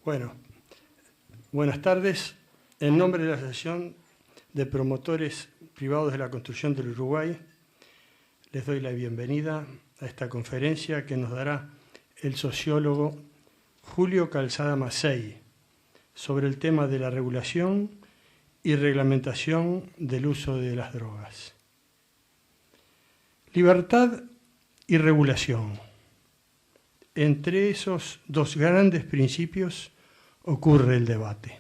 Bueno, buenas tardes. En nombre de la Asociación de Promotores Privados de la Construcción del Uruguay, les doy la bienvenida a esta conferencia que nos dará el sociólogo Julio Calzada Massey sobre el tema de la regulación y reglamentación del uso de las drogas. Libertad y regulación. Entre esos dos grandes principios ocurre el debate.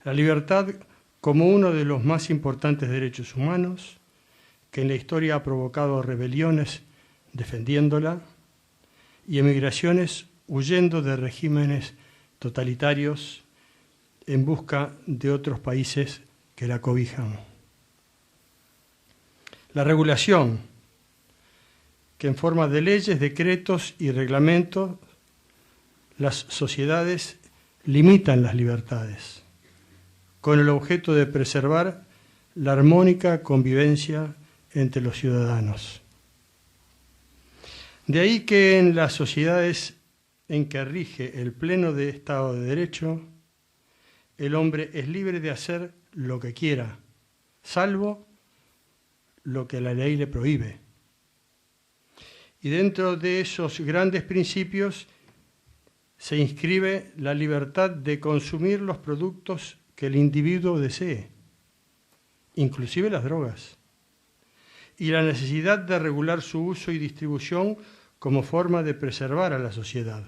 La libertad como uno de los más importantes derechos humanos, que en la historia ha provocado rebeliones defendiéndola y emigraciones huyendo de regímenes totalitarios en busca de otros países que la cobijan. La regulación, que en forma de leyes, decretos y reglamentos, las sociedades limitan las libertades, con el objeto de preservar la armónica convivencia entre los ciudadanos. De ahí que en las sociedades en que rige el pleno de Estado de Derecho, el hombre es libre de hacer lo que quiera, salvo lo que la ley le prohíbe. Y dentro de esos grandes principios se inscribe la libertad de consumir los productos que el individuo desee, inclusive las drogas, y la necesidad de regular su uso y distribución como forma de preservar a la sociedad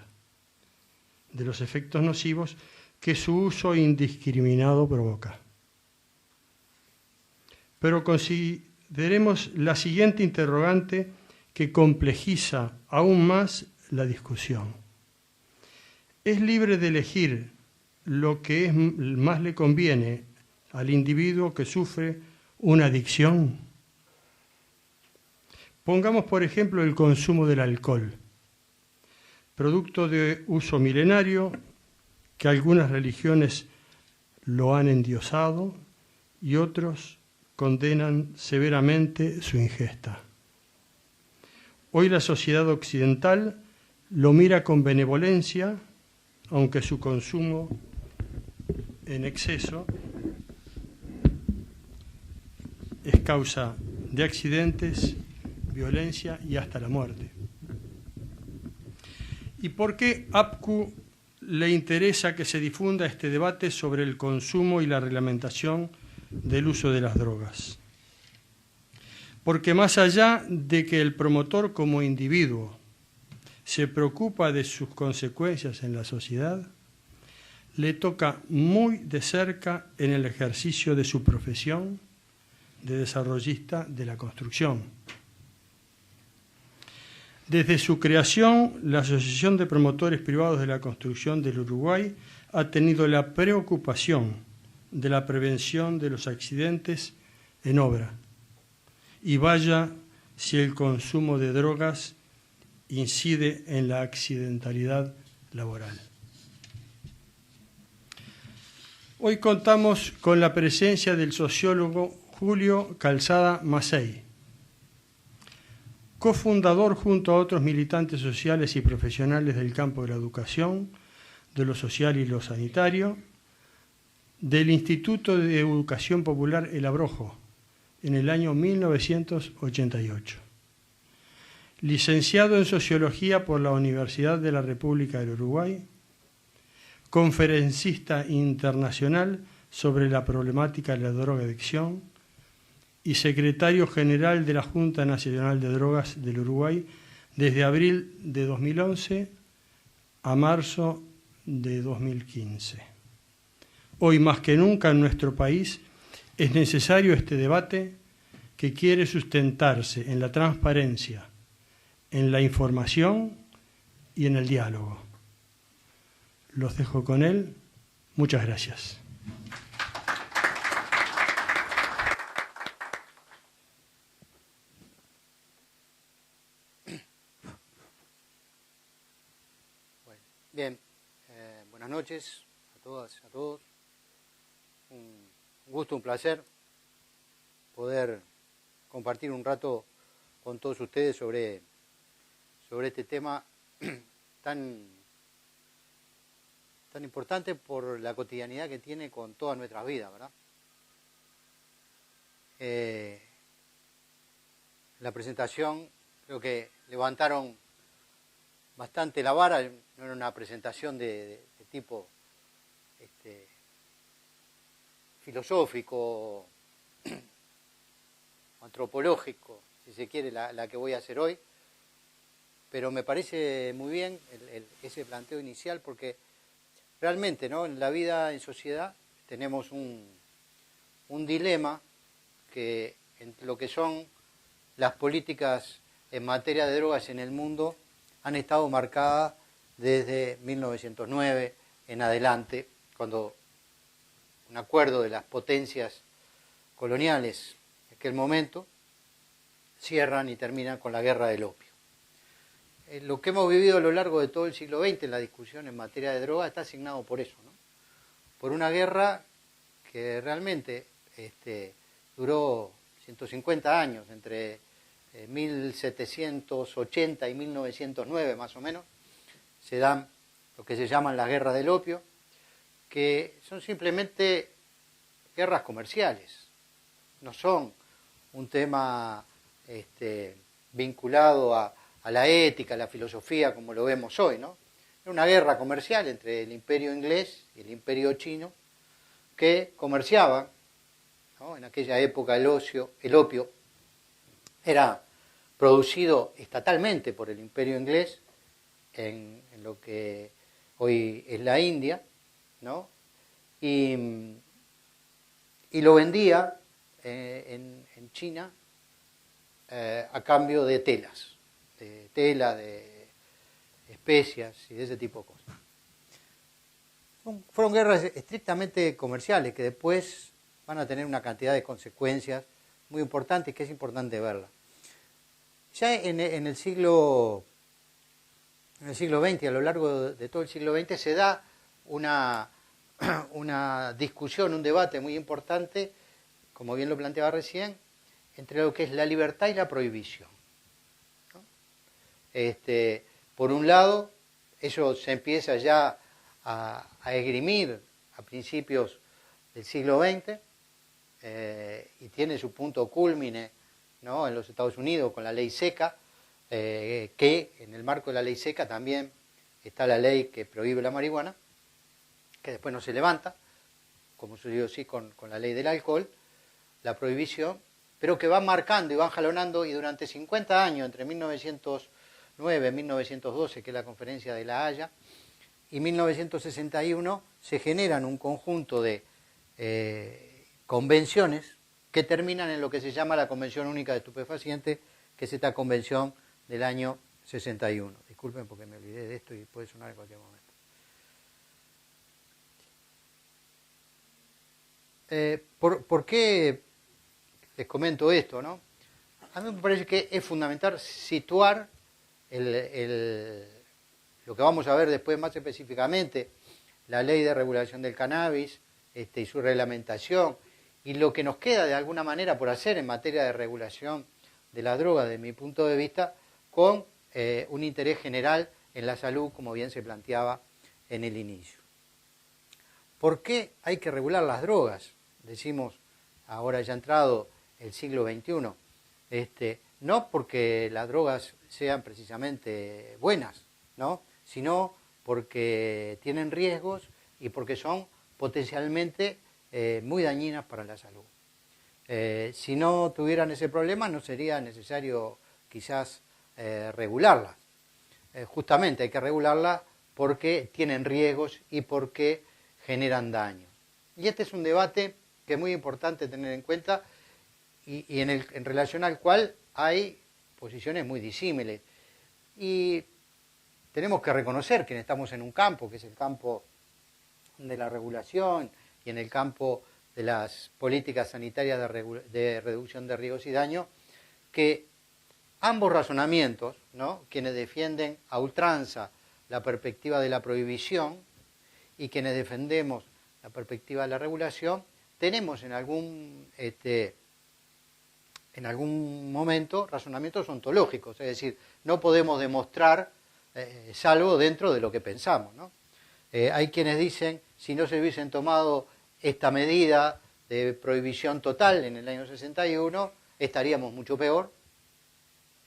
de los efectos nocivos que su uso indiscriminado provoca. Pero consideremos la siguiente interrogante que complejiza aún más la discusión. ¿Es libre de elegir lo que más le conviene al individuo que sufre una adicción? Pongamos, por ejemplo, el consumo del alcohol, producto de uso milenario que algunas religiones lo han endiosado y otros condenan severamente su ingesta. Hoy la sociedad occidental lo mira con benevolencia, aunque su consumo en exceso es causa de accidentes, violencia y hasta la muerte. ¿Y por qué APCU le interesa que se difunda este debate sobre el consumo y la reglamentación del uso de las drogas? Porque más allá de que el promotor como individuo se preocupa de sus consecuencias en la sociedad, le toca muy de cerca en el ejercicio de su profesión de desarrollista de la construcción. Desde su creación, la Asociación de Promotores Privados de la Construcción del Uruguay ha tenido la preocupación de la prevención de los accidentes en obra. Y vaya si el consumo de drogas incide en la accidentalidad laboral. Hoy contamos con la presencia del sociólogo Julio Calzada Massey, cofundador junto a otros militantes sociales y profesionales del campo de la educación, de lo social y lo sanitario, del Instituto de Educación Popular El Abrojo, en el año 1988. Licenciado en Sociología por la Universidad de la República del Uruguay, conferencista internacional sobre la problemática de la drogadicción y secretario general de la Junta Nacional de Drogas del Uruguay desde abril de 2011 a marzo de 2015. Hoy más que nunca en nuestro país es necesario este debate que quiere sustentarse en la transparencia, en la información y en el diálogo. Los dejo con él. Muchas gracias. Bueno, bien, buenas noches a todas y a todos. Un gusto, un placer poder compartir un rato con todos ustedes sobre este tema tan tan importante por la cotidianidad que tiene con toda nuestra vida, ¿verdad? La presentación creo que levantaron bastante la vara, no era una presentación de tipo filosófico, antropológico, si se quiere, la que voy a hacer hoy, pero me parece muy bien ese planteo inicial porque realmente, ¿no?, en la vida en sociedad tenemos un dilema que entre lo que son las políticas en materia de drogas en el mundo han estado marcadas desde 1909 en adelante, cuando un acuerdo de las potencias coloniales en aquel momento cierran y terminan con la guerra del opio. Lo que hemos vivido a lo largo de todo el siglo XX en la discusión en materia de drogas está asignado por eso, ¿no? Por una guerra que realmente duró 150 años, entre 1780 y 1909 más o menos, se dan lo que se llaman las guerras del opio, que son simplemente guerras comerciales, no son un tema vinculado a la ética, a la filosofía, como lo vemos hoy, ¿no? Era una guerra comercial entre el imperio inglés y el imperio chino, que comerciaban, ¿no? En aquella época el opio era producido estatalmente por el imperio inglés en lo que hoy es la India, ¿no? Y lo vendía en China a cambio de telas, de especias y de ese tipo de cosas. Fueron guerras estrictamente comerciales que después van a tener una cantidad de consecuencias muy importantes que es importante verlas. Ya en el siglo XX, a lo largo de todo el siglo XX, se da una discusión, un debate muy importante, como bien lo planteaba recién, entre lo que es la libertad y la prohibición, ¿no? Por un lado, eso se empieza ya a esgrimir a principios del siglo XX y tiene su punto cúlmine, ¿no?, en los Estados Unidos con la ley seca, que en el marco de la ley seca también está la ley que prohíbe la marihuana, que después no se levanta, como sucedió sí con la ley del alcohol, la prohibición, pero que van marcando y van jalonando, y durante 50 años, entre 1909 y 1912, que es la Conferencia de La Haya, y 1961, se generan un conjunto de convenciones que terminan en lo que se llama la Convención Única de Estupefacientes, que es esta convención del año 61. Disculpen porque me olvidé de esto y puede sonar en cualquier momento. ¿Por qué les comento esto, no? A mí me parece que es fundamental situar lo que vamos a ver después más específicamente, la ley de regulación del cannabis y su reglamentación, y lo que nos queda de alguna manera por hacer en materia de regulación de la droga, desde mi punto de vista, con un interés general en la salud, como bien se planteaba en el inicio. ¿Por qué hay que regular las drogas? Decimos, ahora ya entrado el siglo XXI, no porque las drogas sean precisamente buenas, ¿no?, sino porque tienen riesgos y porque son potencialmente muy dañinas para la salud. Si no tuvieran ese problema, no sería necesario quizás regularlas. Justamente hay que regularlas porque tienen riesgos y porque generan daño. Y este es un debate que es muy importante tener en cuenta y en relación al cual hay posiciones muy disímiles. Y tenemos que reconocer que estamos en un campo, que es el campo de la regulación y en el campo de las políticas sanitarias de reducción de riesgos y daños, que ambos razonamientos, ¿no?, quienes defienden a ultranza la perspectiva de la prohibición y quienes defendemos la perspectiva de la regulación, tenemos en algún momento razonamientos ontológicos, es decir, no podemos demostrar salvo dentro de lo que pensamos, ¿no? Hay quienes dicen, si no se hubiesen tomado esta medida de prohibición total en el año 61, estaríamos mucho peor.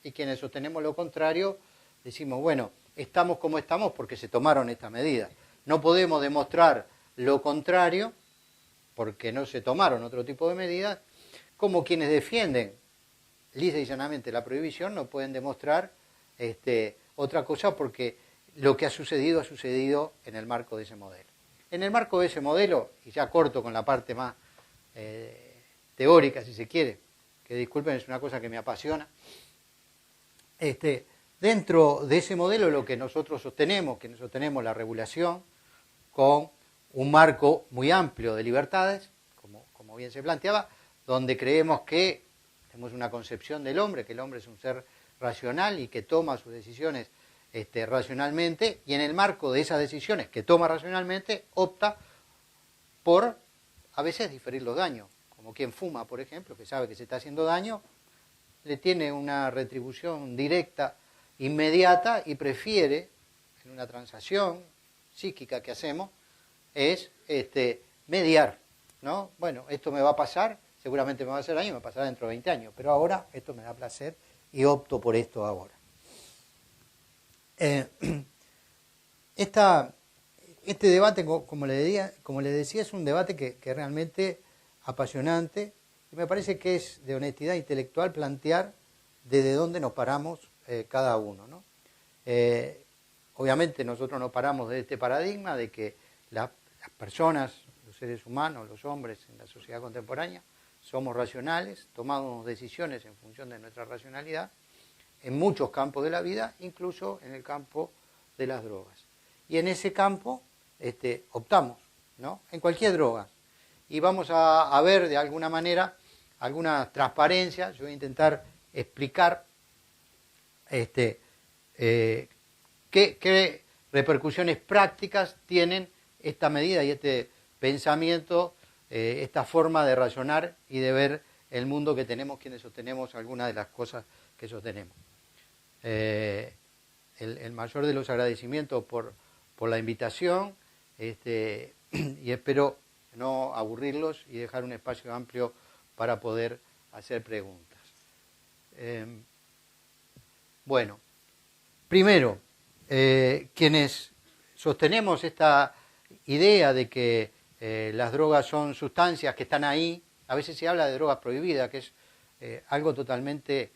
Y quienes sostenemos lo contrario, decimos, bueno, estamos como estamos porque se tomaron esta medida. No podemos demostrar lo contrario porque no se tomaron otro tipo de medidas, como quienes defienden lisa y llanamente la prohibición no pueden demostrar otra cosa porque lo que ha sucedido en el marco de ese modelo. En el marco de ese modelo, y ya corto con la parte más teórica si se quiere, que disculpen, es una cosa que me apasiona, dentro de ese modelo lo que nosotros sostenemos la regulación con un marco muy amplio de libertades, como bien se planteaba, donde creemos que tenemos una concepción del hombre, que el hombre es un ser racional y que toma sus decisiones racionalmente, y en el marco de esas decisiones que toma racionalmente, opta por a veces diferir los daños, como quien fuma, por ejemplo, que sabe que se está haciendo daño, le tiene una retribución directa, inmediata, y prefiere, en una transacción psíquica que hacemos, es mediar, ¿no? Bueno, esto me va a pasar, seguramente me va a hacer daño, me pasará dentro de 20 años, pero ahora esto me da placer y opto por esto ahora. Este debate, como le decía, es un debate que realmente apasionante, y me parece que es de honestidad intelectual plantear desde dónde nos paramos cada uno, ¿no? Obviamente nosotros nos paramos de este paradigma de que las personas, los seres humanos, los hombres en la sociedad contemporánea, somos racionales, tomamos decisiones en función de nuestra racionalidad, en muchos campos de la vida, incluso en el campo de las drogas. Y en ese campo optamos, ¿no? En cualquier droga. Y vamos a ver de alguna manera alguna transparencia. Yo voy a intentar explicar qué repercusiones prácticas tienen esta medida y este pensamiento, esta forma de razonar y de ver el mundo que tenemos quienes sostenemos algunas de las cosas que sostenemos. El mayor de los agradecimientos por la invitación, y espero no aburrirlos y dejar un espacio amplio para poder hacer preguntas. Bueno, primero, quienes sostenemos esta idea de que las drogas son sustancias que están ahí, a veces se habla de drogas prohibidas, que es algo totalmente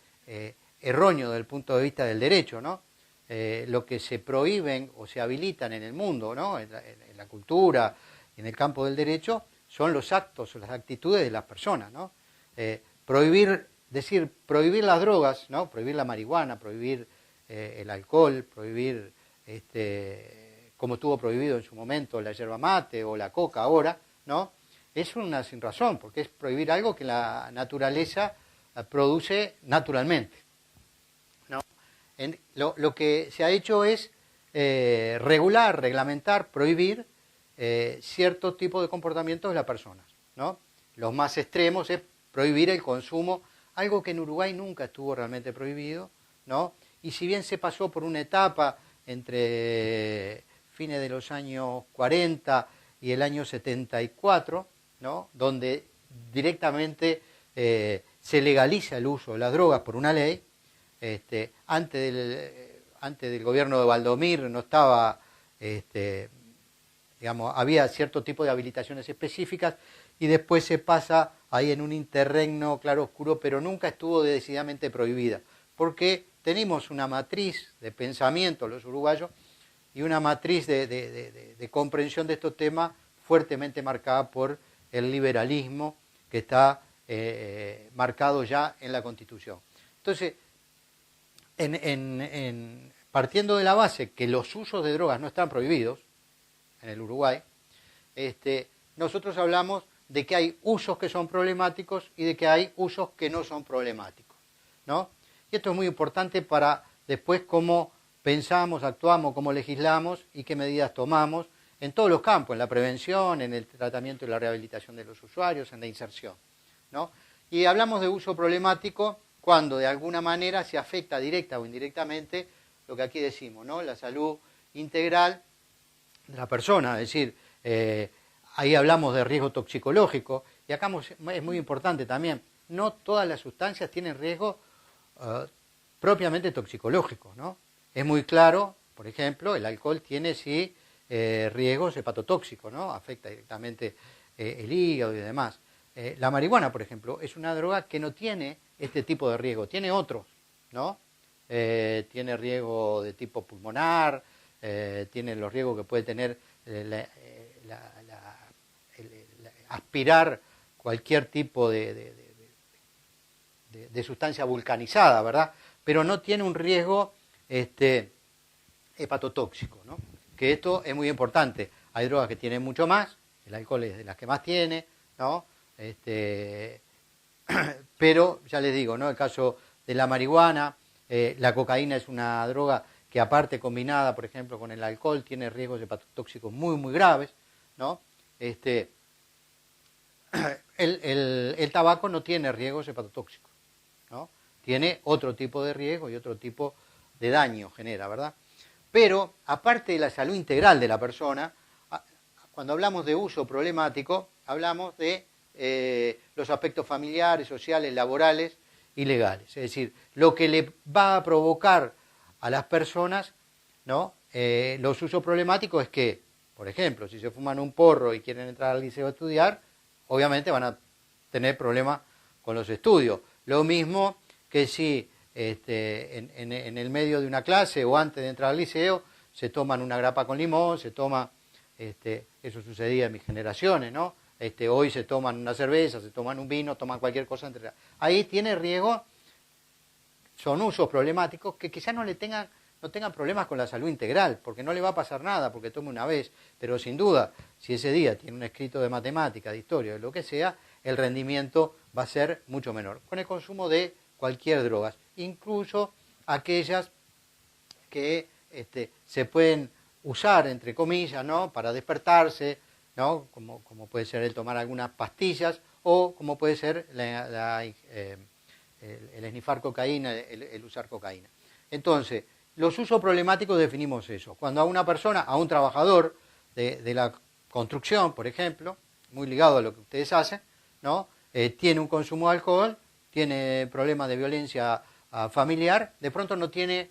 erróneo desde el punto de vista del derecho, ¿no? Lo que se prohíben o se habilitan en el mundo, ¿no? en la cultura, en el campo del derecho, son los actos o las actitudes de las personas, ¿no? Prohibir las drogas, ¿no? Prohibir la marihuana, prohibir el alcohol, prohibir, como estuvo prohibido en su momento, la yerba mate o la coca ahora, ¿no? Es una sinrazón, porque es prohibir algo que la naturaleza produce naturalmente, ¿no? Lo que se ha hecho es regular, reglamentar, prohibir cierto tipo de comportamientos de las personas, ¿no? Los más extremos es prohibir el consumo, algo que en Uruguay nunca estuvo realmente prohibido, ¿no? Y si bien se pasó por una etapa entre fines de los años 40 y el año 74, ¿no? Donde directamente se legaliza el uso de las drogas por una ley. Antes del gobierno de Valdomir no estaba, había cierto tipo de habilitaciones específicas, y después se pasa ahí en un interregno claro oscuro, pero nunca estuvo decididamente prohibida, porque tenemos una matriz de pensamiento los uruguayos y una matriz de comprensión de estos temas fuertemente marcada por el liberalismo que está marcado ya en la Constitución. Entonces, partiendo de la base que los usos de drogas no están prohibidos en el Uruguay, nosotros hablamos de que hay usos que son problemáticos y de que hay usos que no son problemáticos, ¿no? Y esto es muy importante para después cómo pensamos, actuamos, cómo legislamos y qué medidas tomamos en todos los campos, en la prevención, en el tratamiento y la rehabilitación de los usuarios, en la inserción, ¿no? Y hablamos de uso problemático cuando de alguna manera se afecta directa o indirectamente lo que aquí decimos, ¿no? La salud integral de la persona, es decir, ahí hablamos de riesgo toxicológico, y acá es muy importante también, no todas las sustancias tienen riesgo propiamente toxicológico, ¿no? Es muy claro, por ejemplo, el alcohol tiene sí riesgos hepatotóxicos, ¿no? Afecta directamente el hígado y demás. La marihuana, por ejemplo, es una droga que no tiene este tipo de riesgo, tiene otros, ¿no? Tiene riesgo de tipo pulmonar, tiene los riesgos que puede tener aspirar cualquier tipo de sustancia vulcanizada, ¿verdad? Pero no tiene un riesgo hepatotóxico, ¿no? Que esto es muy importante. Hay drogas que tienen mucho más, el alcohol es de las que más tiene, ¿no? Pero ya les digo, ¿no? El caso de la marihuana, la cocaína es una droga que aparte combinada, por ejemplo, con el alcohol, tiene riesgos hepatotóxicos muy, muy graves, ¿no? El tabaco no tiene riesgos hepatotóxicos, ¿no? Tiene otro tipo de riesgo y otro tipo de daño genera, ¿verdad? Pero, aparte de la salud integral de la persona, cuando hablamos de uso problemático, hablamos de los aspectos familiares, sociales, laborales y legales. Es decir, lo que le va a provocar a las personas, ¿no? Los usos problemáticos es que, por ejemplo, si se fuman un porro y quieren entrar al liceo a estudiar, obviamente van a tener problemas con los estudios. Lo mismo que si en el medio de una clase o antes de entrar al liceo se toman una grapa con limón, se toma, eso sucedía en mis generaciones, ¿no? Hoy se toman una cerveza, se toman un vino, toman cualquier cosa. Ahí tiene riesgo, son usos problemáticos que quizás no tengan problemas con la salud integral, porque no le va a pasar nada, porque tome una vez, pero sin duda, si ese día tiene un escrito de matemática, de historia, de lo que sea, el rendimiento va a ser mucho menor, con el consumo de cualquier droga, incluso aquellas que se pueden usar, entre comillas, ¿no? Para despertarse, ¿no? Como puede ser el tomar algunas pastillas, o como puede ser el esnifar cocaína, el usar cocaína. Entonces, los usos problemáticos definimos eso. Cuando a una persona, a un trabajador de la construcción, por ejemplo, muy ligado a lo que ustedes hacen, ¿no? Tiene un consumo de alcohol, tiene problemas de violencia familiar, de pronto no tiene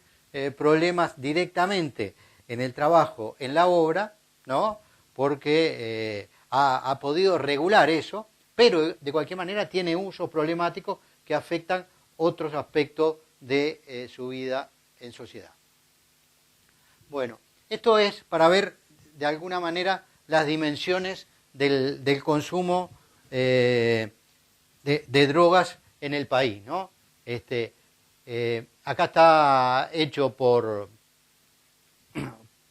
problemas directamente en el trabajo, en la obra, ¿no? Porque ha podido regular eso, pero de cualquier manera tiene usos problemáticos que afectan otros aspectos de su vida en sociedad. Bueno, esto es para ver de alguna manera las dimensiones del consumo de drogas en el país, ¿no? Acá está hecho por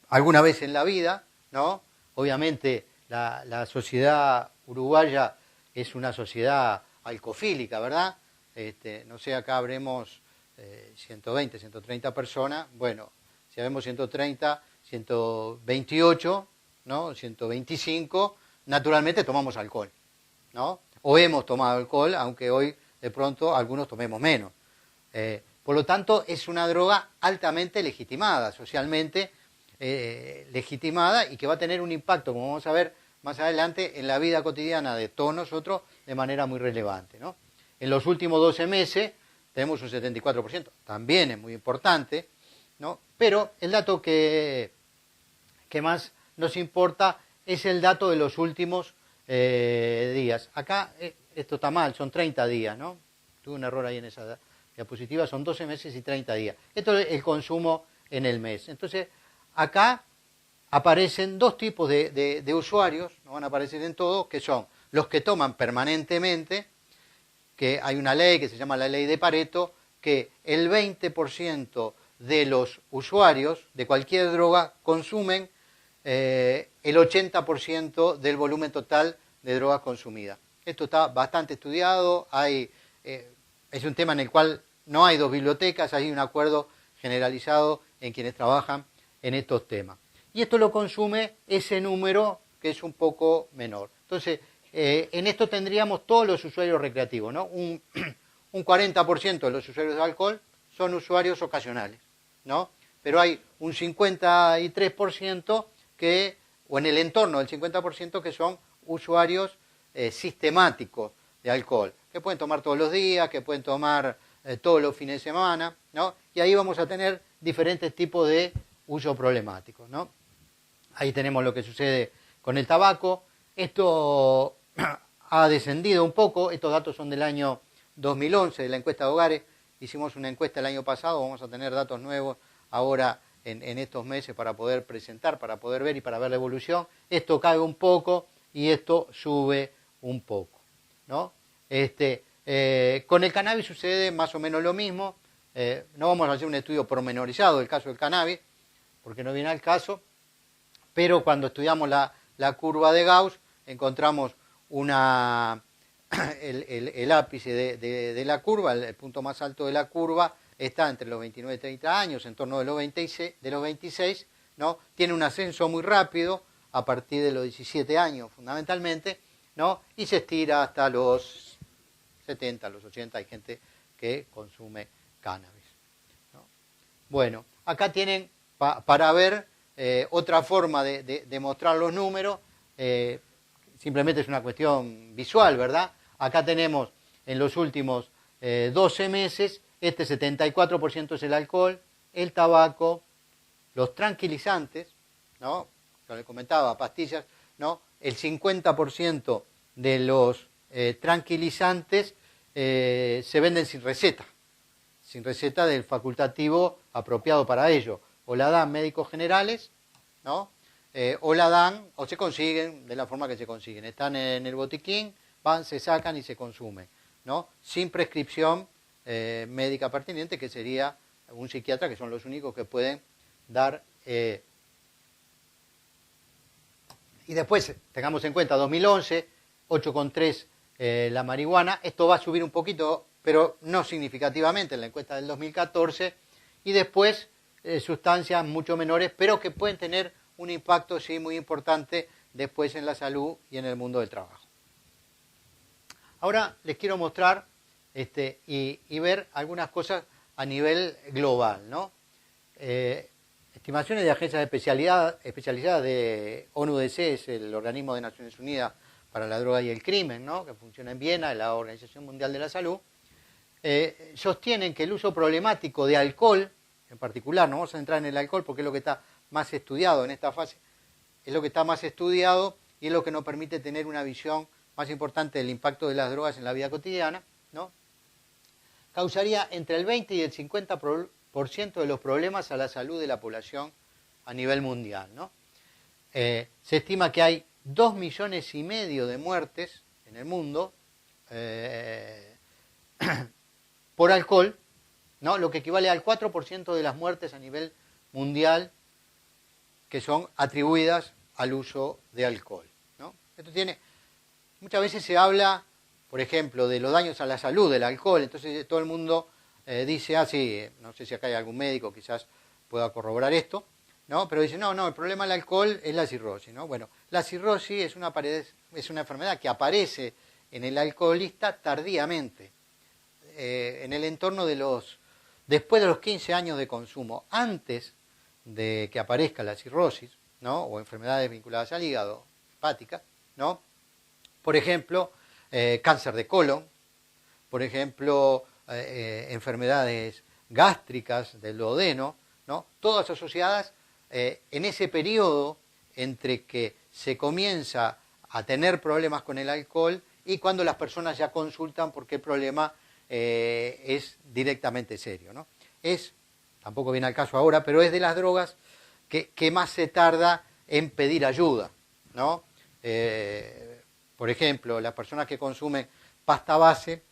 alguna vez en la vida, ¿no? Obviamente la sociedad uruguaya es una sociedad alcofílica, ¿verdad? No sé, acá habremos 120, 130 personas, bueno, si habemos 130, 128, ¿no? 125, naturalmente tomamos alcohol, ¿no? O hemos tomado alcohol, aunque hoy de pronto algunos tomemos menos. Por lo tanto, es una droga altamente legitimada, socialmente legitimada, y que va a tener un impacto, como vamos a ver más adelante, en la vida cotidiana de todos nosotros de manera muy relevante, ¿no? En los últimos 12 meses tenemos un 74%, también es muy importante, ¿no? Pero el dato que más nos importa es el dato de los últimos días. Acá esto está mal, son 30 días, ¿no? Tuve un error ahí en esa diapositiva, son 12 meses y 30 días. Esto es el consumo en el mes. Entonces, acá aparecen dos tipos de usuarios, no van a aparecer en todos, que son los que toman permanentemente, que hay una ley que se llama la ley de Pareto, que el 20% de los usuarios de cualquier droga consumen el 80% del volumen total de drogas consumidas. Esto está bastante estudiado, es un tema en el cual no hay dos bibliotecas, hay un acuerdo generalizado en quienes trabajan en estos temas. Y esto lo consume ese número que es un poco menor. Entonces, en esto tendríamos todos los usuarios recreativos, ¿no? Un 40% de los usuarios de alcohol son usuarios ocasionales, ¿no? Pero hay un 53% que o en el entorno del 50% que son usuarios sistemáticos de alcohol, que pueden tomar todos los días, que pueden tomar todos los fines de semana, ¿no? Y ahí vamos a tener diferentes tipos de uso problemáticos, ¿no? Ahí tenemos lo que sucede con el tabaco. Esto ha descendido un poco, estos datos son del año 2011, de la encuesta de hogares. Hicimos una encuesta el año pasado, vamos a tener datos nuevos ahora en estos meses para poder presentar, para poder ver y para ver la evolución. Esto cae un poco y esto sube un poco, ¿no? Con el cannabis sucede más o menos lo mismo. No vamos a hacer un estudio pormenorizado del caso del cannabis, porque no viene al caso, pero cuando estudiamos la curva de Gauss, encontramos el ápice de la curva, el punto más alto de la curva, está entre los 29 y 30 años, en torno de los 26, ¿no? Tiene un ascenso muy rápido a partir de los 17 años, fundamentalmente, ¿no? Y se estira hasta los 70, los 80, hay gente que consume cannabis, ¿no? Bueno, acá tienen para ver otra forma de mostrar los números, simplemente es una cuestión visual, ¿verdad? Acá tenemos en los últimos 12 meses, 74% es el alcohol, el tabaco, los tranquilizantes, ¿no? Como les comentaba, pastillas, ¿no? El 50% de los tranquilizantes se venden sin receta del facultativo apropiado para ello. O la dan médicos generales, ¿no? O la dan, o se consiguen de la forma que se consiguen. Están en el botiquín, van, se sacan y se consumen, ¿no? Sin prescripción médica pertinente, que sería un psiquiatra, que son los únicos que pueden dar. Y después, tengamos en cuenta, 2011, 8,3 la marihuana. Esto va a subir un poquito, pero no significativamente en la encuesta del 2014. Y después, sustancias mucho menores, pero que pueden tener un impacto, sí, muy importante después en la salud y en el mundo del trabajo. Ahora les quiero mostrar y ver algunas cosas a nivel global, ¿no? Estimaciones de agencias especializadas de ONU-DC, es el organismo de Naciones Unidas para la droga y el crimen, ¿no? Que funciona en Viena, en la Organización Mundial de la Salud, sostienen que el uso problemático de alcohol, en particular, no vamos a entrar en el alcohol porque es lo que está más estudiado en esta fase, es lo que está más estudiado y es lo que nos permite tener una visión más importante del impacto de las drogas en la vida cotidiana, ¿no? Causaría entre el 20 y el 50% de los problemas a la salud de la población a nivel mundial, ¿no? Se estima que hay 2,5 millones de muertes en el mundo por alcohol, ¿no? Lo que equivale al 4% de las muertes a nivel mundial que son atribuidas al uso de alcohol, ¿no? Esto muchas veces se habla, por ejemplo, de los daños a la salud del alcohol, entonces todo el mundo dice, sí, no sé si acá hay algún médico quizás pueda corroborar esto, ¿no? Pero dice, no, el problema del alcohol es la cirrosis, ¿no? Bueno, la cirrosis es una enfermedad que aparece en el alcoholista tardíamente, en el entorno después de los 15 años de consumo, antes de que aparezca la cirrosis, ¿no? O enfermedades vinculadas al hígado, hepática, ¿no? Por ejemplo, cáncer de colon, por ejemplo, enfermedades gástricas del duodeno, ¿no? Todas asociadas en ese periodo entre que se comienza a tener problemas con el alcohol y cuando las personas ya consultan porque el problema es directamente serio, ¿no? Tampoco viene al caso ahora, pero es de las drogas que más se tarda en pedir ayuda, ¿no? Por ejemplo, las personas que consumen pasta base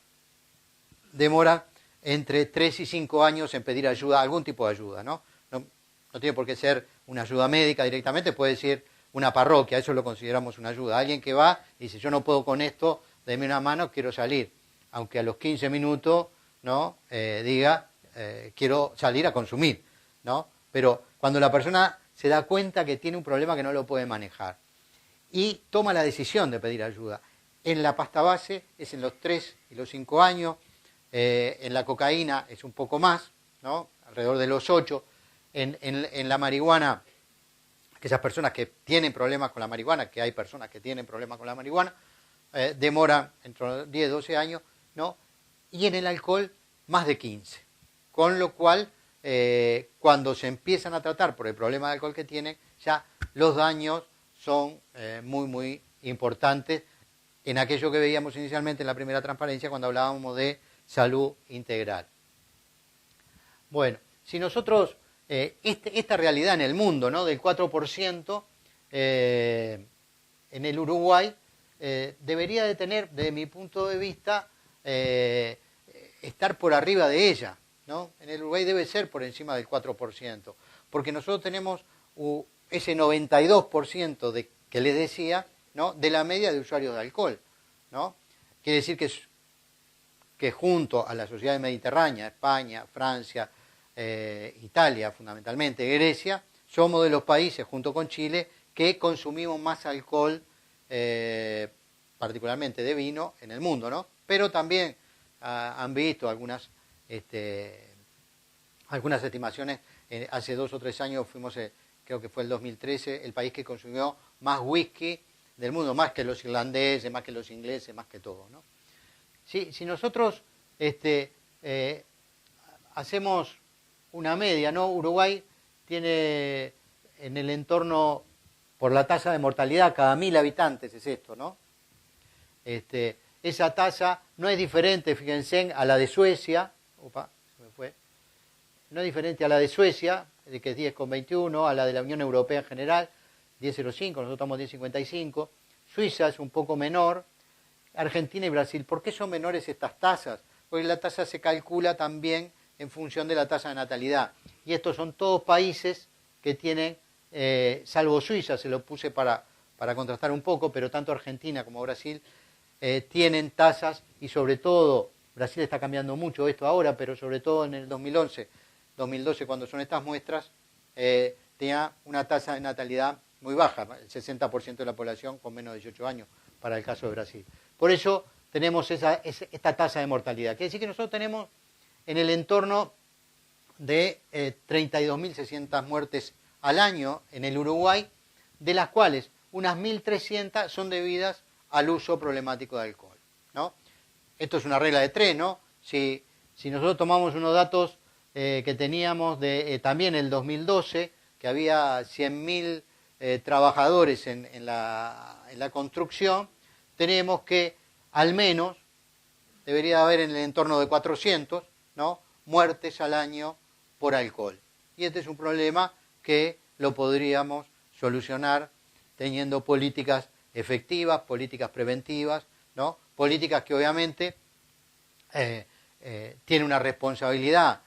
demoran entre 3 y 5 años en pedir ayuda, algún tipo de ayuda, ¿no? No tiene por qué ser una ayuda médica directamente, puede ser una parroquia, eso lo consideramos una ayuda. Alguien que va y dice, yo no puedo con esto, deme una mano, quiero salir. Aunque a los 15 minutos, ¿no? Diga, quiero salir a consumir, ¿no? Pero cuando la persona se da cuenta que tiene un problema que no lo puede manejar y toma la decisión de pedir ayuda. En la pasta base es en los 3 y los 5 años, en la cocaína es un poco más, ¿no? Alrededor de los 8, en la marihuana aquellas personas que tienen problemas con la marihuana, que hay personas que tienen problemas con la marihuana, demoran entre 10 y 12 años, ¿no? Y en el alcohol más de 15. Con lo cual, cuando se empiezan a tratar por el problema de alcohol que tienen, ya los daños son muy, muy importantes en aquello que veíamos inicialmente en la primera transparencia cuando hablábamos de salud integral. Bueno, si nosotros, esta realidad en el mundo, ¿no?, del 4%, en el Uruguay, debería de tener, desde mi punto de vista, estar por arriba de ella, ¿no? En el Uruguay debe ser por encima del 4%, porque nosotros tenemos ese 92% que les decía, ¿no?, de la media de usuarios de alcohol, ¿no? Quiere decir que junto a la sociedad mediterránea, España, Francia, Italia fundamentalmente, Grecia, somos de los países, junto con Chile, que consumimos más alcohol, particularmente de vino, en el mundo, ¿no? Pero también han visto algunas estimaciones. Hace 2 o 3 años fuimos, creo que fue el 2013, el país que consumió más whisky del mundo, más que los irlandeses, más que los ingleses, más que todo, ¿no? Si nosotros hacemos una media, ¿no? Uruguay tiene en el entorno, por la tasa de mortalidad, cada 1000 habitantes es esto, ¿no? Esa tasa no es diferente, fíjense, a la de Suecia. Opa, se me fue. No es diferente a la de Suecia, que es 10,21, a la de la Unión Europea en general, 10,05, nosotros estamos 10,55. Suiza es un poco menor. Argentina y Brasil. ¿Por qué son menores estas tasas? Porque la tasa se calcula también en función de la tasa de natalidad. Y estos son todos países que tienen, salvo Suiza, se lo puse para contrastar un poco, pero tanto Argentina como Brasil tienen tasas, y sobre todo, Brasil está cambiando mucho esto ahora, pero sobre todo en el 2011, 2012, cuando son estas muestras, tenía una tasa de natalidad muy baja, el 60% de la población con menos de 18 años, para el caso de Brasil. Por eso tenemos esta tasa de mortalidad. Quiere decir que nosotros tenemos en el entorno de 32.600 muertes al año en el Uruguay, de las cuales unas 1.300 son debidas al uso problemático de alcohol, ¿no? Esto es una regla de 3, ¿no? Si nosotros tomamos unos datos que teníamos de también el 2012, que había 100.000 trabajadores en la construcción, tenemos que al menos debería haber en el entorno de 400, ¿no?, muertes al año por alcohol. Y este es un problema que lo podríamos solucionar teniendo políticas efectivas, políticas preventivas, ¿no?, políticas que obviamente tienen una responsabilidad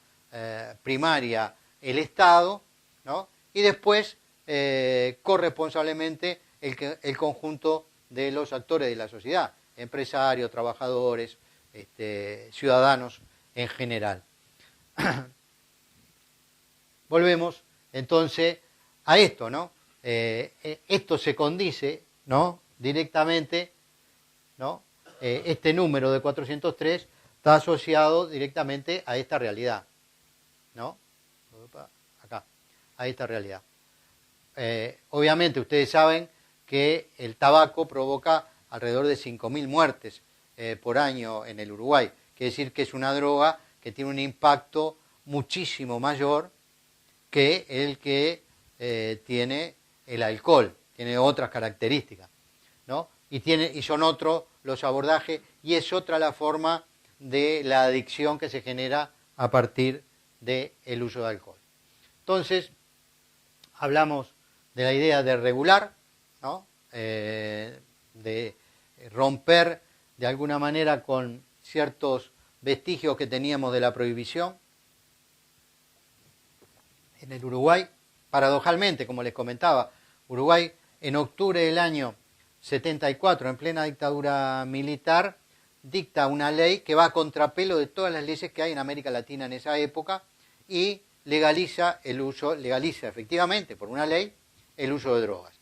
primaria el Estado, ¿no?, y después corresponsablemente el conjunto de los actores de la sociedad, empresarios, trabajadores, ciudadanos en general. Volvemos entonces a esto, ¿no? Esto se condice, ¿no?, directamente, ¿no? Este número de 403 está asociado directamente a esta realidad, ¿no? Acá, a esta realidad. Obviamente ustedes saben que el tabaco provoca alrededor de 5.000 muertes por año en el Uruguay. Quiere decir que es una droga que tiene un impacto muchísimo mayor que el que tiene el alcohol, tiene otras características, ¿no? Y son otros los abordajes, y es otra la forma de la adicción que se genera a partir del uso de alcohol. Entonces, hablamos de la idea de regular, ¿no?, de romper de alguna manera con ciertos vestigios que teníamos de la prohibición. En el Uruguay, paradojalmente, como les comentaba, Uruguay en octubre del año 74, en plena dictadura militar, dicta una ley que va a contrapelo de todas las leyes que hay en América Latina en esa época y legaliza efectivamente, por una ley, el uso de drogas.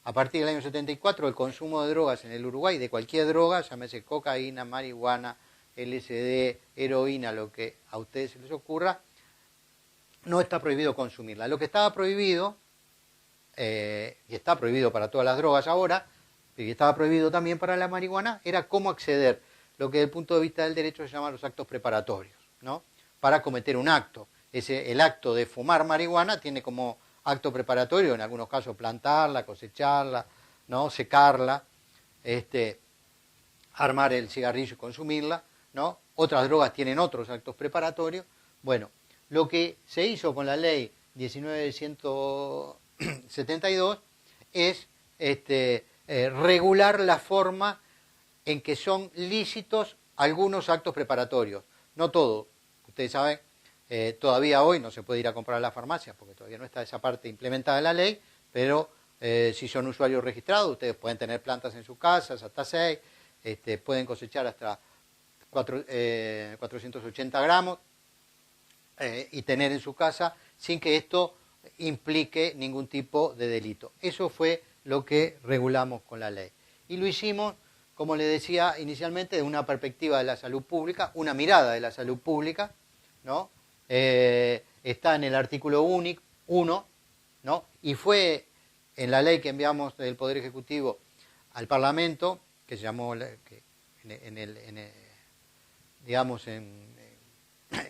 A partir del año 74, el consumo de drogas en el Uruguay, de cualquier droga, llámese cocaína, marihuana, LSD, heroína, lo que a ustedes se les ocurra, no está prohibido consumirla. Lo que estaba prohibido y está prohibido para todas las drogas ahora, y estaba prohibido también para la marihuana, era cómo acceder, lo que desde el punto de vista del derecho se llama los actos preparatorios, ¿no? Para cometer un acto. El acto de fumar marihuana tiene como acto preparatorio, en algunos casos, plantarla, cosecharla, ¿no? Secarla, armar el cigarrillo y consumirla, ¿no? Otras drogas tienen otros actos preparatorios. Bueno, lo que se hizo con la ley 19.172 es regular la forma en que son lícitos algunos actos preparatorios. No todos. Ustedes saben, todavía hoy no se puede ir a comprar a la farmacia porque todavía no está esa parte implementada en la ley, pero si son usuarios registrados, ustedes pueden tener plantas en sus casas, hasta 6, pueden cosechar hasta 480 gramos y tener en su casa sin que esto implique ningún tipo de delito. Eso fue lo que regulamos con la ley. Y lo hicimos, como les decía inicialmente, de una perspectiva de la salud pública, una mirada de la salud pública, ¿no? Está en el artículo 1, ¿no? Y fue en la ley que enviamos del Poder Ejecutivo al Parlamento, que se llamó, digamos, en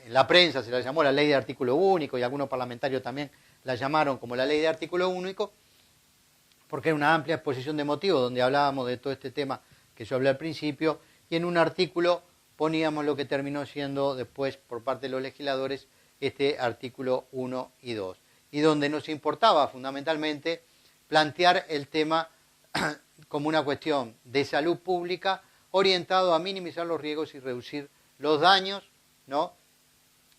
la prensa se la llamó la ley de artículo único, y algunos parlamentarios también la llamaron como la ley de artículo único, porque era una amplia exposición de motivos donde hablábamos de todo este tema que yo hablé al principio, y en un artículo poníamos lo que terminó siendo después por parte de los legisladores este artículo 1 y 2, y donde nos importaba fundamentalmente plantear el tema como una cuestión de salud pública orientado a minimizar los riesgos y reducir los daños, ¿no?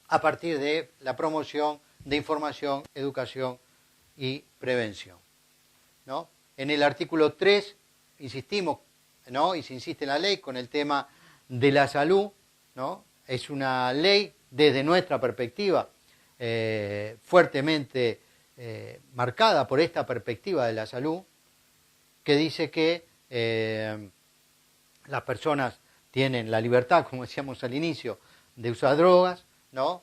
A partir de la promoción de información, educación y prevención, ¿no? En el artículo 3 insistimos, ¿no? Y se insiste en la ley con el tema de la salud, ¿no? Es una ley desde nuestra perspectiva fuertemente marcada por esta perspectiva de la salud, que dice que las personas tienen la libertad, como decíamos al inicio, de usar drogas, ¿no?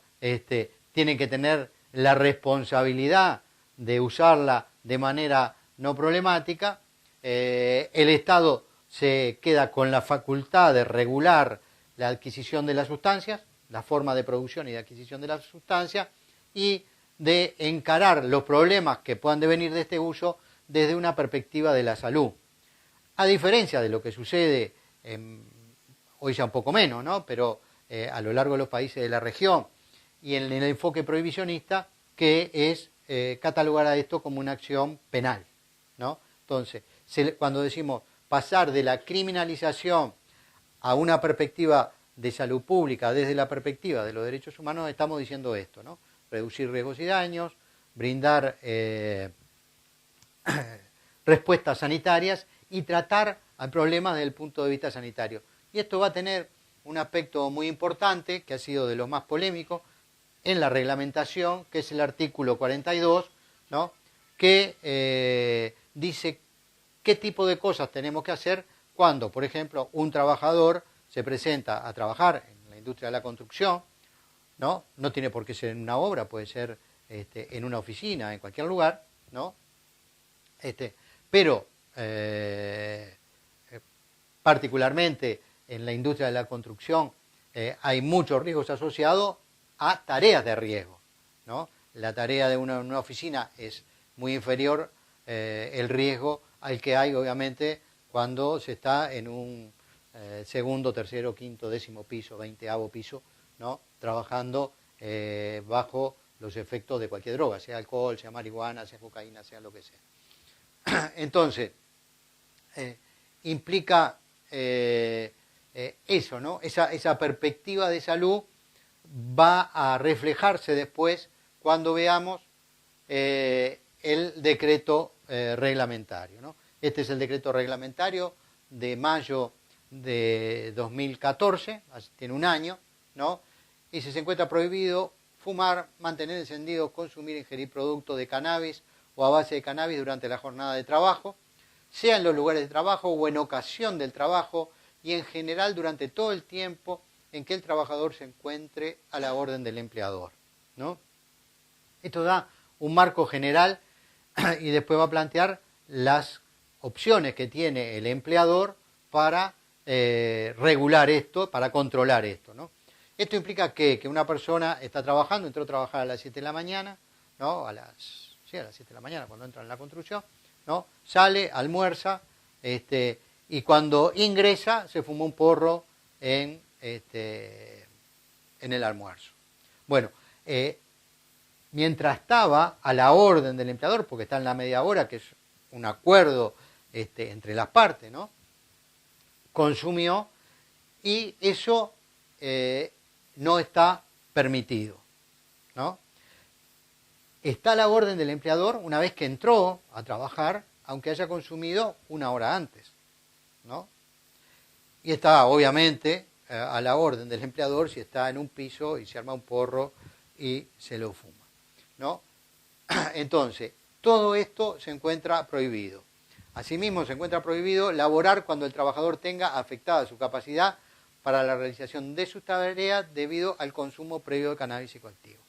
Tienen que tener la responsabilidad de usarla de manera no problemática. El Estado se queda con la facultad de regular la adquisición de las sustancias, la forma de producción y de adquisición de las sustancias, y de encarar los problemas que puedan devenir de este uso desde una perspectiva de la salud. A diferencia de lo que sucede, hoy ya un poco menos, ¿no? Pero a lo largo de los países de la región, y en el enfoque prohibicionista, que es catalogar a esto como una acción penal, ¿no? Entonces, cuando decimos pasar de la criminalización a una perspectiva de salud pública desde la perspectiva de los derechos humanos, estamos diciendo esto, ¿no? Reducir riesgos y daños, brindar respuestas sanitarias y tratar al problema desde el punto de vista sanitario. Y esto va a tener un aspecto muy importante, que ha sido de los más polémicos, en la reglamentación, que es el artículo 42, ¿no? Que dice qué tipo de cosas tenemos que hacer cuando, por ejemplo, un trabajador se presenta a trabajar en la industria de la construcción, ¿no? No tiene por qué ser en una obra, puede ser en una oficina, en cualquier lugar, ¿no? Pero particularmente en la industria de la construcción hay muchos riesgos asociados a tareas de riesgo, ¿no? La tarea de una oficina es muy inferior el riesgo al que hay, obviamente, cuando se está en un segundo, tercero, quinto, 10º piso, 20º piso, ¿no? Trabajando bajo los efectos de cualquier droga, sea alcohol, sea marihuana, sea cocaína, sea lo que sea. Entonces, implica eso, ¿no? Esa perspectiva de salud va a reflejarse después cuando veamos el decreto reglamentario, ¿no? Este es el decreto reglamentario de mayo de 2014, tiene un año, ¿no? Y se encuentra prohibido fumar, mantener encendido, consumir, ingerir productos de cannabis o a base de cannabis durante la jornada de trabajo, sea en los lugares de trabajo o en ocasión del trabajo, y en general durante todo el tiempo en que el trabajador se encuentre a la orden del empleador, ¿no? Esto da un marco general y después va a plantear las opciones que tiene el empleador para regular esto, para controlar esto, ¿no? Esto implica que una persona está trabajando, entró a trabajar a las 7 de la mañana, ¿no? A las 7 de la mañana cuando entra en la construcción, ¿no? Sale, almuerza, y cuando ingresa se fuma un porro en el almuerzo. Bueno, mientras estaba a la orden del empleador, porque está en la media hora, que es un acuerdo entre las partes, ¿no? Consumió, y eso no está permitido, ¿no? Está a la orden del empleador una vez que entró a trabajar, aunque haya consumido una hora antes, ¿no? Y está, obviamente, a la orden del empleador si está en un piso y se arma un porro y se lo fuma, ¿no? Entonces, todo esto se encuentra prohibido. Asimismo, se encuentra prohibido laborar cuando el trabajador tenga afectada su capacidad para la realización de sus tareas debido al consumo previo de cannabis psicoactivo.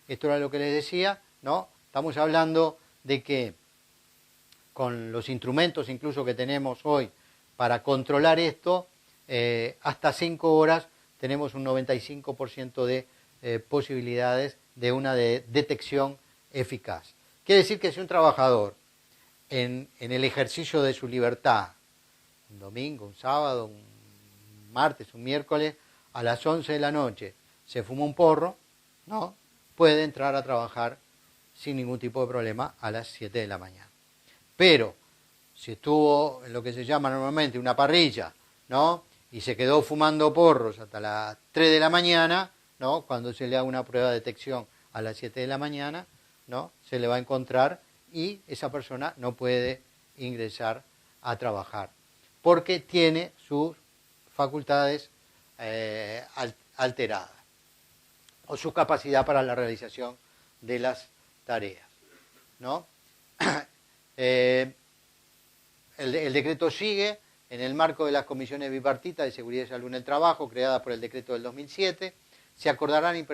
Esto era lo que les decía, ¿no? Estamos hablando de que con los instrumentos incluso que tenemos hoy para controlar esto, hasta 5 horas tenemos un 95% de posibilidades de una detección eficaz. Quiere decir que si un trabajador en el ejercicio de su libertad, un domingo, un sábado, un martes, un miércoles, a las 11 de la noche se fuma un porro, ¿no? Puede entrar a trabajar sin ningún tipo de problema a las 7 de la mañana. Pero si estuvo en lo que se llama normalmente una parrilla, ¿no? Y se quedó fumando porros hasta las 3 de la mañana, ¿no? Cuando se le haga una prueba de detección a las 7 de la mañana, ¿no? Se le va a encontrar y esa persona no puede ingresar a trabajar porque tiene sus facultades alteradas o su capacidad para la realización de las tareas, ¿no? El decreto sigue en el marco de las comisiones bipartitas de seguridad y salud en el trabajo creadas por el decreto del 2007. Se acordarán e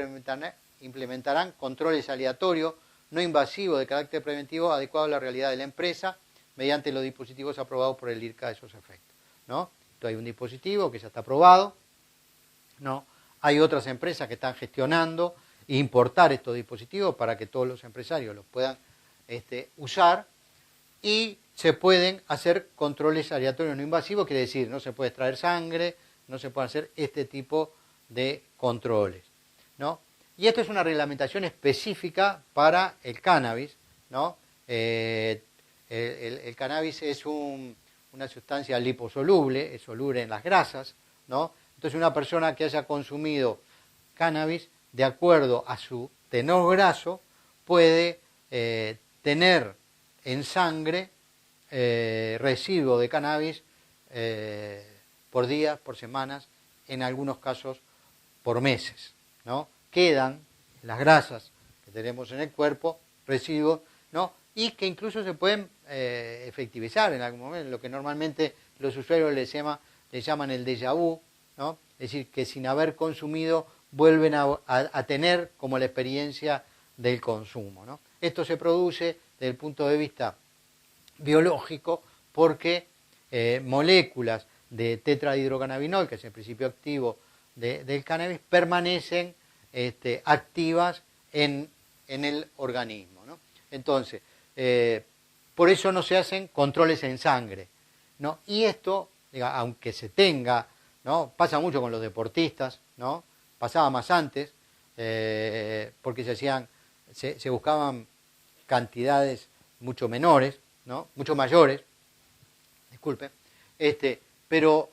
implementarán controles aleatorios no invasivos de carácter preventivo adecuado a la realidad de la empresa mediante los dispositivos aprobados por el IRCA a esos efectos, ¿no? Entonces hay un dispositivo que ya está aprobado, ¿no? Hay otras empresas que están gestionando e importar estos dispositivos para que todos los empresarios los puedan usar, y se pueden hacer controles aleatorios no invasivos, quiere decir, no se puede extraer sangre, no se puede hacer este tipo de controles, ¿no? Y esto es una reglamentación específica para el cannabis, ¿no? El cannabis es una sustancia liposoluble, es soluble en las grasas, ¿no? Entonces una persona que haya consumido cannabis, de acuerdo a su tenor graso, puede tener en sangre residuo de cannabis por días, por semanas, en algunos casos por meses, ¿no? Quedan las grasas que tenemos en el cuerpo, residuos, ¿no? Y que incluso se pueden efectivizar en algún momento, lo que normalmente los usuarios le llaman el déjà vu, ¿no? Es decir, que sin haber consumido vuelven a tener como la experiencia del consumo, ¿no? Esto se produce desde el punto de vista biológico porque moléculas de tetrahidrocannabinol, que es el principio activo del cannabis, permanecen activas en el organismo, ¿no? Entonces, por eso no se hacen controles en sangre, ¿no? Y esto, aunque se tenga, ¿no? Pasa mucho con los deportistas, ¿no? Pasaba más antes, porque se buscaban cantidades mucho menores, ¿no? Mucho mayores, disculpe, pero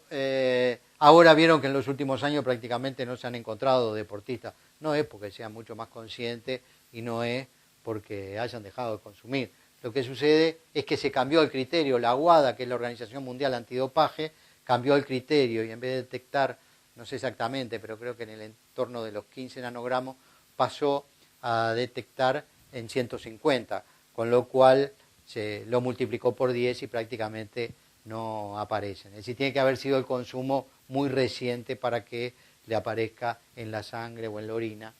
ahora vieron que en los últimos años prácticamente no se han encontrado deportistas. No es porque sean mucho más conscientes y no es porque hayan dejado de consumir. Lo que sucede es que se cambió el criterio. La WADA, que es la Organización Mundial Antidopaje, cambió el criterio y en vez de detectar, no sé exactamente, pero creo que en el entorno de los 15 nanogramos, pasó a detectar en 150, con lo cual se lo multiplicó por 10 y prácticamente no aparecen. Es decir, tiene que haber sido el consumo muy reciente para que le aparezca en la sangre o en la orina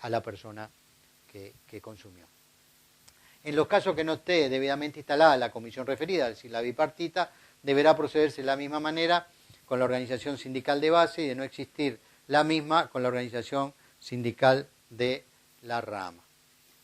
a la persona que consumió. En los casos que no esté debidamente instalada la comisión referida, es decir, la bipartita, deberá procederse de la misma manera con la organización sindical de base y de no existir la misma con la organización sindical de la rama.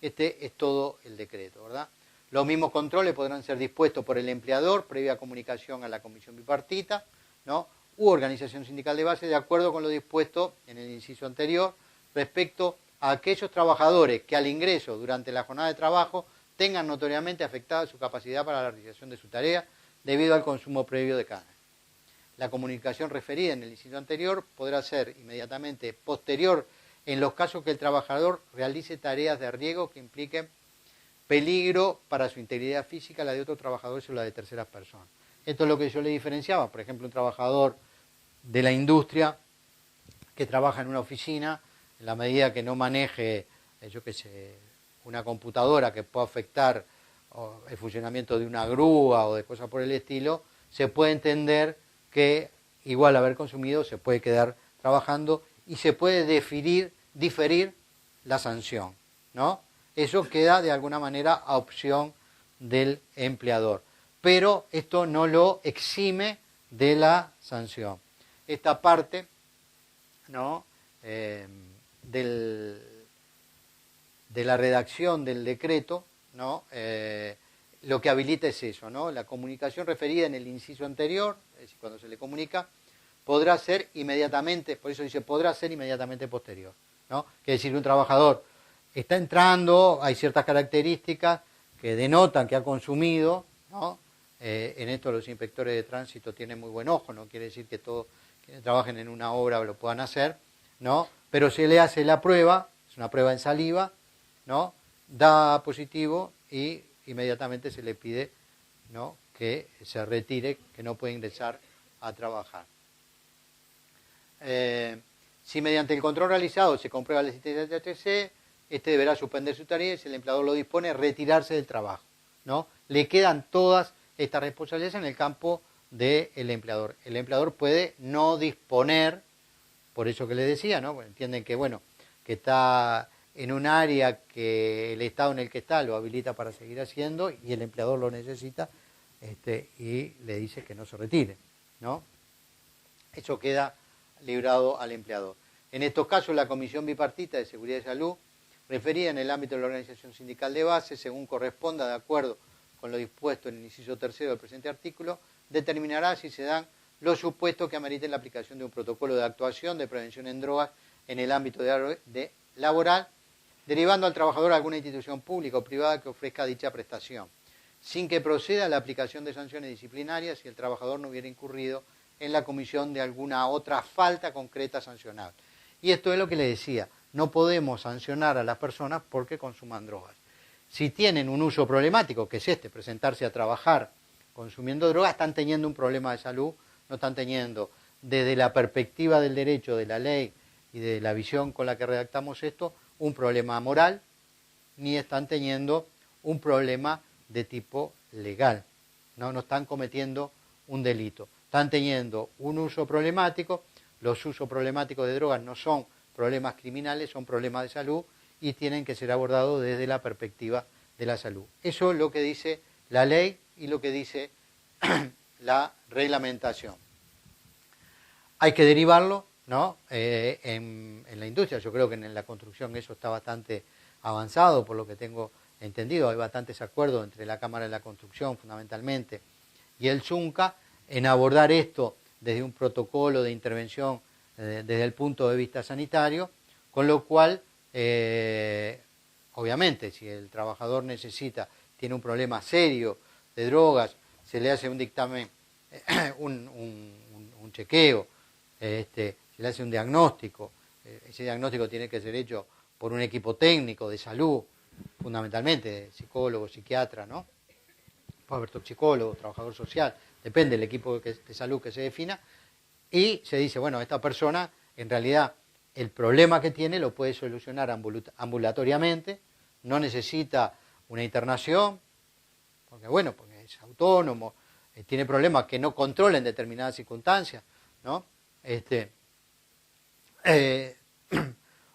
Este es todo el decreto, ¿verdad? Los mismos controles podrán ser dispuestos por el empleador previa comunicación a la comisión bipartita, ¿no? U organización sindical de base de acuerdo con lo dispuesto en el inciso anterior respecto a aquellos trabajadores que al ingreso durante la jornada de trabajo tengan notoriamente afectada su capacidad para la realización de su tarea debido al consumo previo de carne. La comunicación referida en el inciso anterior podrá ser inmediatamente posterior en los casos que el trabajador realice tareas de riesgo que impliquen peligro para su integridad física, la de otros trabajadores o la de terceras personas. Esto es lo que yo le diferenciaba, por ejemplo, un trabajador de la industria que trabaja en una oficina, en la medida que no maneje, yo qué sé, una computadora que pueda afectar el funcionamiento de una grúa o de cosas por el estilo, se puede entender que igual haber consumido se puede quedar trabajando y se puede diferir la sanción, ¿no? Eso queda de alguna manera a opción del empleador, pero esto no lo exime de la sanción. Esta parte, ¿no? De la redacción del decreto, ¿no? Lo que habilita es eso, ¿no? La comunicación referida en el inciso anterior, es decir, cuando se le comunica, podrá ser inmediatamente, por eso dice podrá ser inmediatamente posterior, ¿no? Quiere decir que un trabajador está entrando, hay ciertas características que denotan que ha consumido, ¿no? En esto los inspectores de tránsito tienen muy buen ojo, no quiere decir que todos quienes trabajen en una obra lo puedan hacer, ¿no? Pero se le hace la prueba, es una prueba en saliva, ¿no? Da positivo y inmediatamente se le pide, ¿no? Que se retire, que no puede ingresar a trabajar. Si mediante el control realizado se comprueba la existencia de THC, este deberá suspender su tarea y si el empleador lo dispone, retirarse del trabajo, ¿no? Le quedan todas estas responsabilidades en el campo del empleador. El empleador puede no disponer, por eso que le decía, ¿no? Entienden que, bueno, que está en un área que el estado en el que está lo habilita para seguir haciendo y el empleador lo necesita y le dice que no se retire, ¿no? Eso queda librado al empleador. En estos casos, la Comisión Bipartita de Seguridad y Salud, referida en el ámbito de la organización sindical de base, según corresponda de acuerdo con lo dispuesto en el inciso tercero del presente artículo, determinará si se dan los supuestos que ameriten la aplicación de un protocolo de actuación de prevención en drogas en el ámbito de laboral, derivando al trabajador a alguna institución pública o privada que ofrezca dicha prestación, sin que proceda a la aplicación de sanciones disciplinarias si el trabajador no hubiera incurrido en la comisión de alguna otra falta concreta sancionable. Y esto es lo que le decía, no podemos sancionar a las personas porque consuman drogas. Si tienen un uso problemático, que es presentarse a trabajar consumiendo drogas, están teniendo un problema de salud, no están teniendo, desde la perspectiva del derecho, de la ley y de la visión con la que redactamos esto, un problema moral, ni están teniendo un problema de tipo legal. No están cometiendo un delito. Están teniendo un uso problemático. Los usos problemáticos de drogas no son problemas criminales, son problemas de salud y tienen que ser abordados desde la perspectiva de la salud. Eso es lo que dice la ley y lo que dice la reglamentación. Hay que derivarlo, ¿no? En la industria. Yo creo que en la construcción eso está bastante avanzado, por lo que tengo entendido. Hay bastantes acuerdos entre la Cámara de la Construcción, fundamentalmente, y el ZUNCA, en abordar esto desde un protocolo de intervención desde el punto de vista sanitario, con lo cual, obviamente, si el trabajador tiene un problema serio de drogas, se le hace un dictamen, un chequeo, se le hace un diagnóstico. Ese diagnóstico tiene que ser hecho por un equipo técnico de salud, fundamentalmente psicólogo, psiquiatra, ¿no? Puede haber toxicólogo, trabajador social, depende del equipo de salud que se defina, y se dice, bueno, esta persona, en realidad, el problema que tiene lo puede solucionar ambulatoriamente, no necesita una internación, porque es autónomo, tiene problemas que no controla en determinadas circunstancias, ¿no?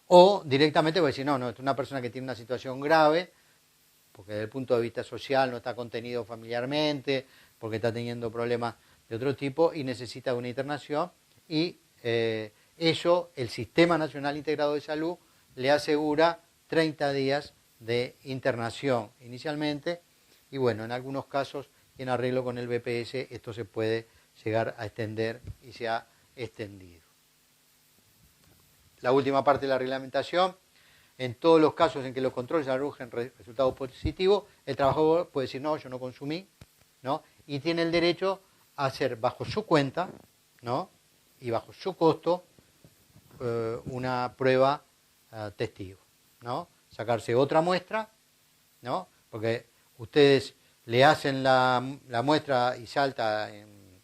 O directamente voy a decir, no, es una persona que tiene una situación grave, porque desde el punto de vista social no está contenido familiarmente, porque está teniendo problemas de otro tipo y necesita una internación, y eso el Sistema Nacional Integrado de Salud le asegura 30 días de internación inicialmente, y bueno, en algunos casos, en arreglo con el BPS, esto se puede llegar a extender y se ha extendido. La última parte de la reglamentación: en todos los casos en que los controles arrojen resultados positivos, el trabajador puede decir, no, yo no consumí, ¿no? Y tiene el derecho a hacer bajo su cuenta, ¿no?, y bajo su costo, una prueba testigo, ¿no? Sacarse otra muestra, ¿no?, porque ustedes le hacen la muestra y salta en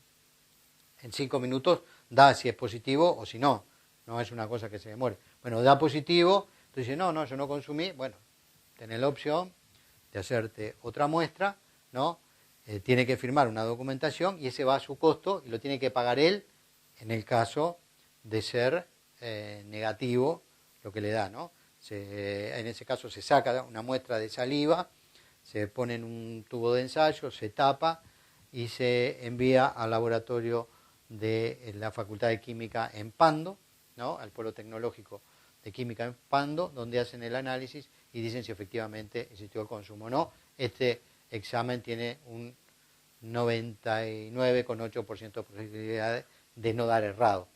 5 minutos, da si es positivo o si no, no es una cosa que se demore. Bueno, da positivo, entonces dice, no, yo no consumí, bueno, tenés la opción de hacerte otra muestra, ¿no? Tiene que firmar una documentación y ese va a su costo y lo tiene que pagar él en el caso de ser negativo lo que le da, ¿no? En ese caso se saca una muestra de saliva, se pone en un tubo de ensayo, se tapa y se envía al laboratorio de la Facultad de Química en Pando, ¿no?, al Polo Tecnológico de Química en Pando, donde hacen el análisis y dicen si efectivamente existió el consumo o no. Este examen tiene un 99,8% de posibilidad de no dar errado.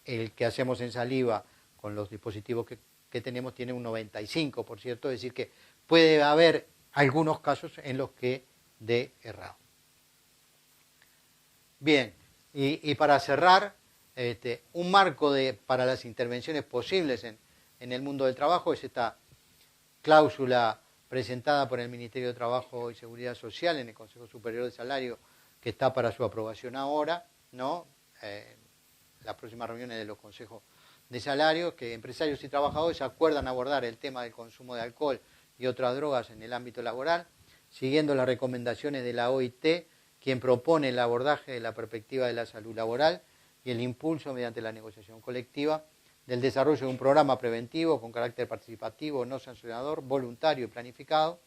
El que hacemos en saliva con los dispositivos que tenemos tiene un 95%, es decir que puede haber algunos casos en los que dé errado. Bien, y para cerrar, un marco para las intervenciones posibles en el mundo del trabajo es esta cláusula presentada por el Ministerio de Trabajo y Seguridad Social en el Consejo Superior de Salario, que está para su aprobación ahora, ¿no? Las próximas reuniones de los consejos de salario, que empresarios y trabajadores acuerdan abordar el tema del consumo de alcohol y otras drogas en el ámbito laboral, siguiendo las recomendaciones de la OIT, quien propone el abordaje de la perspectiva de la salud laboral y el impulso mediante la negociación colectiva del desarrollo de un programa preventivo con carácter participativo, no sancionador, voluntario y planificado.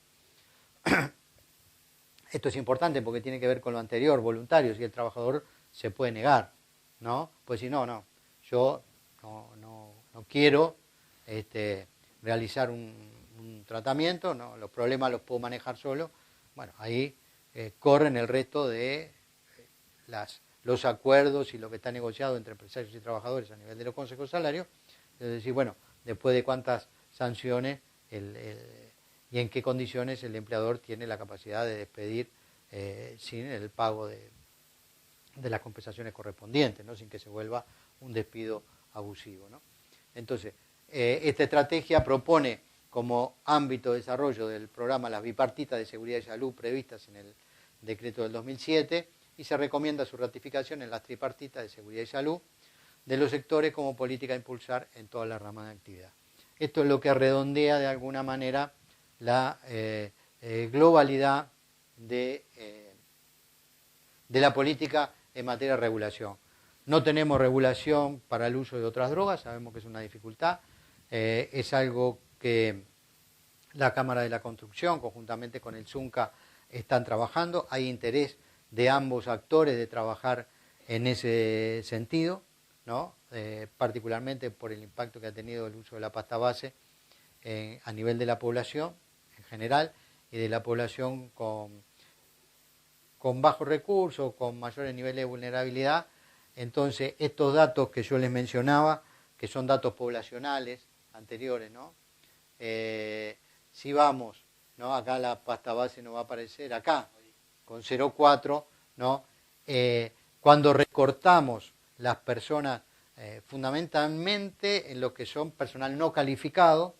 Esto es importante porque tiene que ver con lo anterior, voluntario, si el trabajador se puede negar, ¿no? Pues si no, yo no quiero realizar un tratamiento, ¿no? Los problemas los puedo manejar solo. Bueno, ahí corren el resto de los acuerdos y lo que está negociado entre empresarios y trabajadores a nivel de los consejos de salario. Es decir, bueno, después de cuántas sanciones y en qué condiciones el empleador tiene la capacidad de despedir sin el pago de las compensaciones correspondientes, ¿no?, sin que se vuelva un despido abusivo, ¿no? Entonces, esta estrategia propone como ámbito de desarrollo del programa las bipartitas de seguridad y salud previstas en el decreto del 2007 y se recomienda su ratificación en las tripartitas de seguridad y salud de los sectores como política a impulsar en todas las ramas de actividad. Esto es lo que redondea de alguna manera la globalidad de la política en materia de regulación. No tenemos regulación para el uso de otras drogas, sabemos que es una dificultad, es algo que la Cámara de la Construcción, conjuntamente con el ZUNCA, están trabajando, hay interés de ambos actores de trabajar en ese sentido, ¿no? Particularmente por el impacto que ha tenido el uso de la pasta base a nivel de la población en general y de la población con bajos recursos, con mayores niveles de vulnerabilidad. Entonces, estos datos que yo les mencionaba, que son datos poblacionales anteriores, ¿no? Si vamos, ¿no?, acá la pasta base nos va a aparecer acá, con 0,4, ¿no? Cuando recortamos las personas, fundamentalmente en lo que son personal no calificado,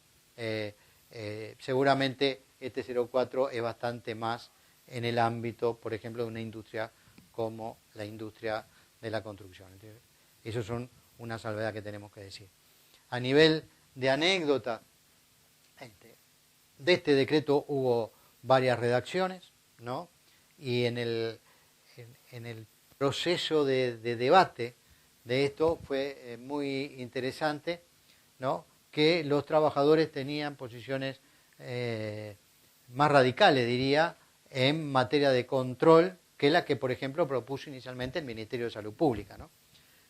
seguramente este 0,4 es bastante más en el ámbito, por ejemplo, de una industria como la industria de la construcción. Entonces, eso son una salvedad que tenemos que decir. A nivel de anécdota, de este decreto hubo varias redacciones, ¿no? Y en el proceso de debate de esto fue muy interesante, ¿no?, que los trabajadores tenían posiciones más radicales, diría, en materia de control que la que, por ejemplo, propuso inicialmente el Ministerio de Salud Pública, ¿no?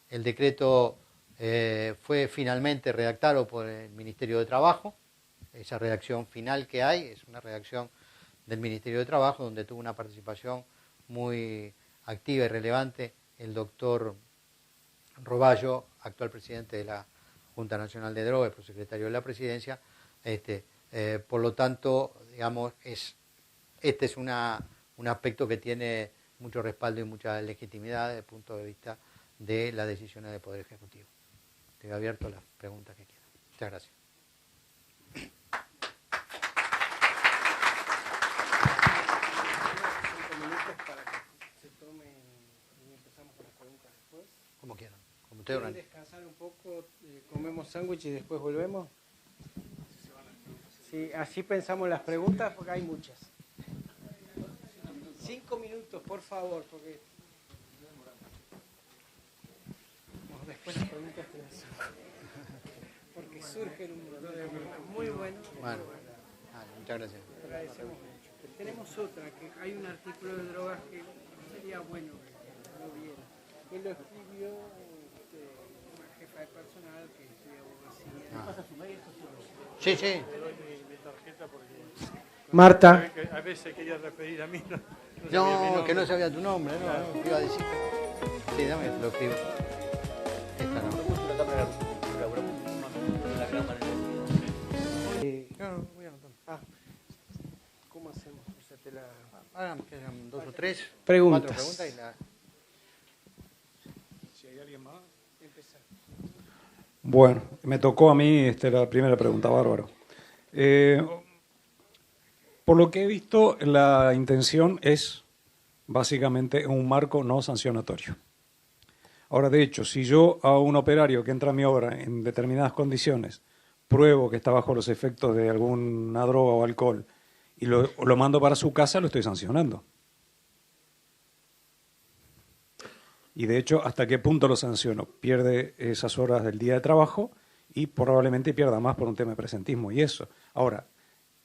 El decreto fue finalmente redactado por el Ministerio de Trabajo. Esa redacción final que hay es una redacción del Ministerio de Trabajo, donde tuvo una participación muy activa y relevante el doctor Roballo, actual presidente de la Junta Nacional de Drogas, prosecretario de la Presidencia. Por lo tanto, digamos, este es un aspecto que tiene mucho respaldo y mucha legitimidad desde el punto de vista de las decisiones del Poder Ejecutivo. Estoy abierto a las preguntas que quieran. Muchas gracias. 5 minutos para que se tomen y empezamos con las preguntas después. Como quieran. Como ustedes ¿Quieren descansar un poco? ¿Comemos sándwich y después volvemos? Sí, así pensamos las preguntas porque hay muchas. 5 minutos, por favor, porque después las preguntas te las hacen. Porque surgen un montón de preguntas muy buenos. Bueno, muchas gracias. Agradecemos mucho. Tenemos otra, que hay un artículo de drogas que sería bueno que lo viera. Él lo escribió una jefa de personal que estudia abogacía. ¿Qué pasa su mail? Sí, sí. Le doy mi tarjeta porque Marta. a veces quería referir a mí. No, que no sabía tu nombre, no, iba a decir. Sí, dame, lo escribo. Esta no. No, voy anotando. ¿Cómo hacemos? O sea, Ahora me quedan 2 o 3. Preguntas. 4 preguntas y la... Si hay alguien más. empezar. Bueno, me tocó a mí la primera pregunta, bárbaro. Por lo que he visto, la intención es básicamente un marco no sancionatorio. Ahora, de hecho, si yo a un operario que entra a mi obra en determinadas condiciones pruebo que está bajo los efectos de alguna droga o alcohol y lo mando para su casa, lo estoy sancionando. Y de hecho, ¿hasta qué punto lo sanciono? Pierde esas horas del día de trabajo y probablemente pierda más por un tema de presentismo y eso. Ahora,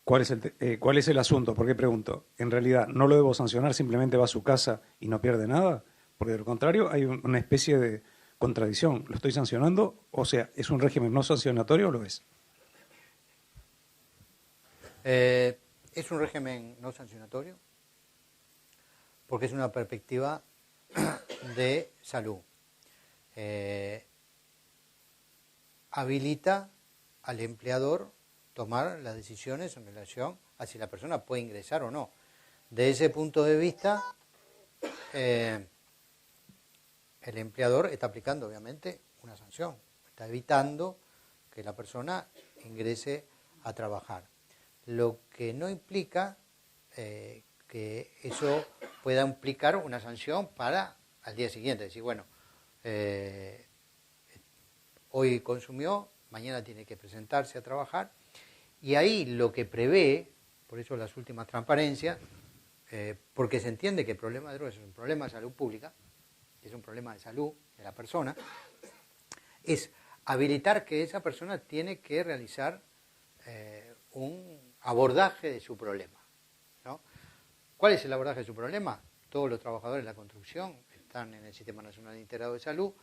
¿cuál es el asunto? ¿Por qué pregunto? En realidad, ¿no lo debo sancionar? ¿Simplemente va a su casa y no pierde nada? Porque de lo contrario, hay una especie de contradicción. ¿Lo estoy sancionando? O sea, ¿es un régimen no sancionatorio o lo es? Es un régimen no sancionatorio porque es una perspectiva de salud. Habilita al empleador tomar las decisiones en relación a si la persona puede ingresar o no. De ese punto de vista, el empleador está aplicando obviamente una sanción, está evitando que la persona ingrese a trabajar. Lo que no implica que eso pueda implicar una sanción para al día siguiente, decir, bueno, hoy consumió, mañana tiene que presentarse a trabajar, y ahí lo que prevé, por eso las últimas transparencias, porque se entiende que el problema de drogas es un problema de salud pública, es un problema de salud de la persona, es habilitar que esa persona tiene que realizar un abordaje de su problema, ¿no? ¿Cuál es el abordaje de su problema? Todos los trabajadores de la construcción están en el Sistema Nacional Integrado de Salud,